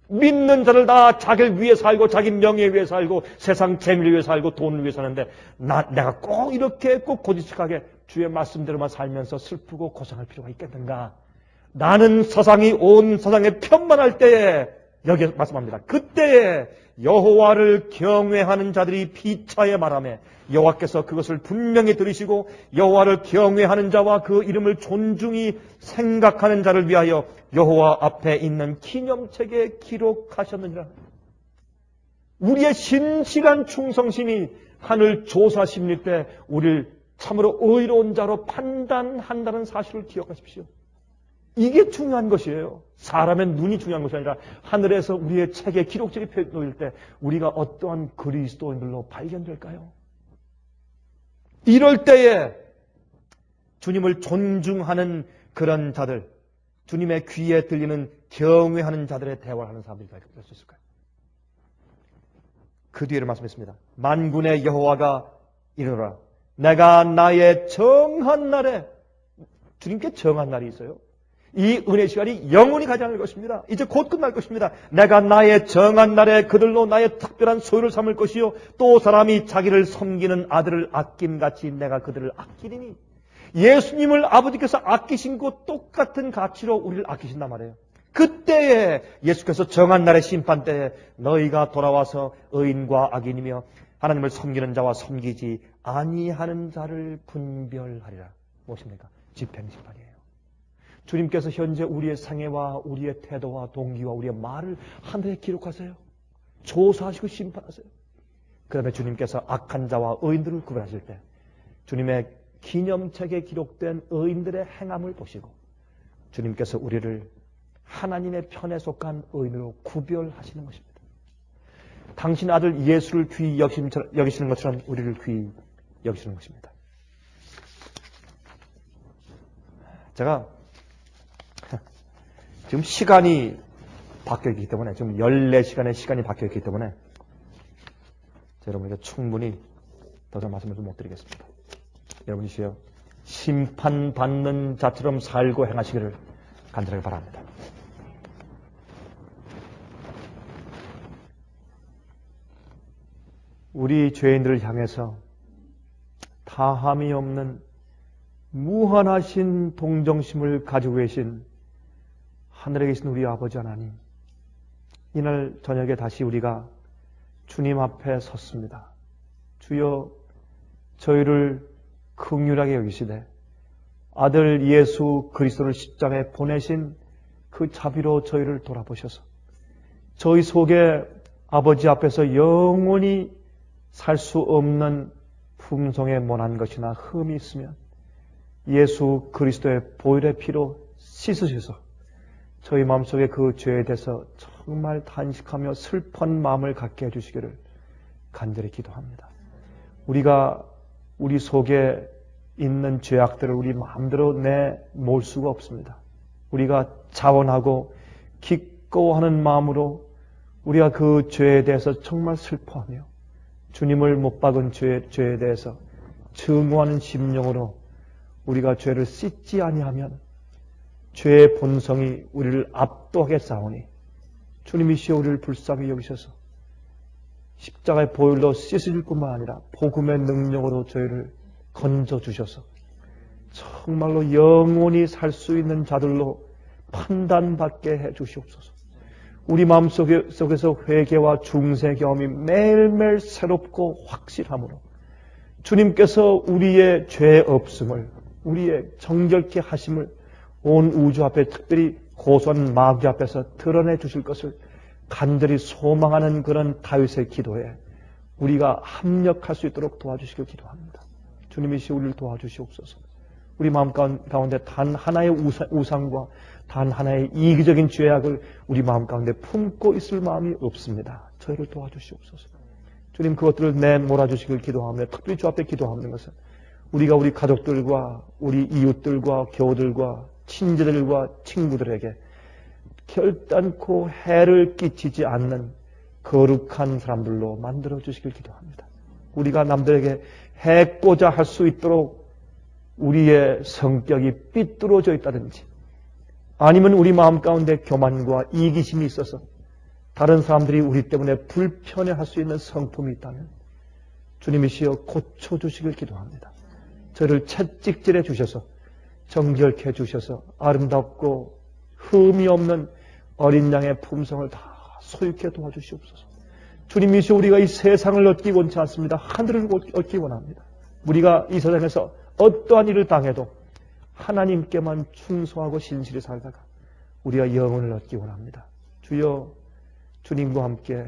믿는 자들 다 자기를 위해 살고 자기 명예 위해 살고 세상 재미를 위해 살고 돈을 위해 사는데 내가 꼭 이렇게 꼭 고지식하게 주의 말씀대로만 살면서 슬프고 고생할 필요가 있겠는가. 나는 온 세상에 편만할 때에 여기에 말씀합니다. 그때에 여호와를 경외하는 자들이 피차에 말하며 여호와께서 그것을 분명히 들으시고 여호와를 경외하는 자와 그 이름을 존중히 생각하는 자를 위하여 여호와 앞에 있는 기념책에 기록하셨느니라. 우리의 신실한 충성심이 하늘 조사 심리 때 우리를 참으로 의로운 자로 판단한다는 사실을 기억하십시오. 이게 중요한 것이에요. 사람의 눈이 중요한 것이 아니라 하늘에서 우리의 책에 기록책이 펴놓일 때 우리가 어떠한 그리스도인들로 발견될까요? 이럴 때에 주님을 존중하는 그런 자들, 주님의 귀에 들리는 경외하는 자들의 대화를 하는 사람들이 될 수 있을까요? 그 뒤에를 말씀했습니다. 만군의 여호와가 이르노라. 내가 나의 정한 날에, 주님께 정한 날이 있어요. 이 은혜 시간이 영원히 가지 않을 것입니다. 이제 곧 끝날 것입니다. 내가 나의 정한 날에 그들로 나의 특별한 소유를 삼을 것이요 또 사람이 자기를 섬기는 아들을 아낌같이 내가 그들을 아끼리니. 예수님을 아버지께서 아끼신 것 똑같은 가치로 우리를 아끼신단 말이에요. 그때에 예수께서 정한 날의 심판때에 너희가 돌아와서 의인과 악인이며 하나님을 섬기는 자와 섬기지 아니하는 자를 분별하리라. 무엇입니까? 집행심판이에요. 주님께서 현재 우리의 생애와 우리의 태도와 동기와 우리의 말을 하늘에 기록하세요. 조사하시고 심판하세요. 그 다음에 주님께서 악한 자와 의인들을 구별하실 때 주님의 기념책에 기록된 의인들의 행함을 보시고 주님께서 우리를 하나님의 편에 속한 의인으로 구별하시는 것입니다. 당신 아들 예수를 귀히 여기시는 것처럼 우리를 귀히 여기시는 것입니다. 제가 지금 시간이 바뀌었기 때문에 지금 14시간의 시간이 바뀌었기 때문에 여러분에게 충분히 더 이상 말씀을 못 드리겠습니다. 여러분이시여 심판받는 자처럼 살고 행하시기를 간절하게 바랍니다. 우리 죄인들을 향해서 다함이 없는 무한하신 동정심을 가지고 계신 하늘에 계신 우리 아버지 하나님, 이날 저녁에 다시 우리가 주님 앞에 섰습니다. 주여 저희를 긍휼하게 여기시되 아들 예수 그리스도를 십자가에 보내신 그 자비로 저희를 돌아보셔서 저희 속에 아버지 앞에서 영원히 살 수 없는 품성에 못한 것이나 흠이 있으면 예수 그리스도의 보혈의 피로 씻으셔서 저희 마음속에 그 죄에 대해서 정말 탄식하며 슬픈 마음을 갖게 해주시기를 간절히 기도합니다. 우리가 우리 속에 있는 죄악들을 우리 마음대로 내몰 수가 없습니다. 우리가 자원하고 기꺼워하는 마음으로 우리가 그 죄에 대해서 정말 슬퍼하며 주님을 못 박은 죄에 대해서 증오하는 심령으로 우리가 죄를 씻지 아니하면 죄의 본성이 우리를 압도하게 싸우니 주님이시여 우리를 불쌍히 여기셔서 십자가의 보혈로 씻으실 뿐만 아니라 복음의 능력으로 저희를 건져주셔서 정말로 영원히 살 수 있는 자들로 판단받게 해주시옵소서. 우리 마음속에서 회개와 중세 경험이 매일매일 새롭고 확실함으로 주님께서 우리의 죄 없음을, 우리의 정결케 하심을 온 우주 앞에 특별히 고소한 마귀 앞에서 드러내 주실 것을 간절히 소망하는 그런 다윗의 기도에 우리가 합력할 수 있도록 도와주시길 기도합니다. 주님이시 우리를 도와주시옵소서. 우리 마음 가운데 단 하나의 우상과 단 하나의 이기적인 죄악을 우리 마음 가운데 품고 있을 마음이 없습니다. 저희를 도와주시옵소서. 주님 그것들을 내몰아주시길 기도하며 특별히 주 앞에 기도하는 것은 우리가 우리 가족들과 우리 이웃들과 교우들과 친지들과 친구들에게 결단코 해를 끼치지 않는 거룩한 사람들로 만들어 주시길 기도합니다. 우리가 남들에게 해코자 할 수 있도록 우리의 성격이 삐뚤어져 있다든지 아니면 우리 마음 가운데 교만과 이기심이 있어서 다른 사람들이 우리 때문에 불편해할 수 있는 성품이 있다면 주님이시여 고쳐주시길 기도합니다. 저를 채찍질해 주셔서 정결케 해주셔서 아름답고 흠이 없는 어린 양의 품성을 다 소유케 도와주시옵소서. 주님이시여 우리가 이 세상을 얻기 원치 않습니다. 하늘을 얻기 원합니다. 우리가 이 세상에서 어떠한 일을 당해도 하나님께만 충성하고 신실히 살다가 우리가 영혼을 얻기 원합니다. 주여 주님과 함께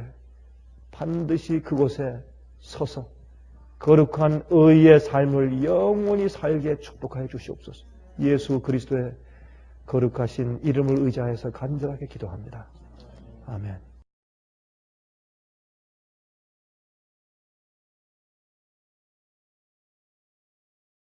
반드시 그곳에 서서 거룩한 의의 삶을 영원히 살게 축복하여 주시옵소서. 예수 그리스도의 거룩하신 이름을 의지하여서 간절하게 기도합니다. 아멘.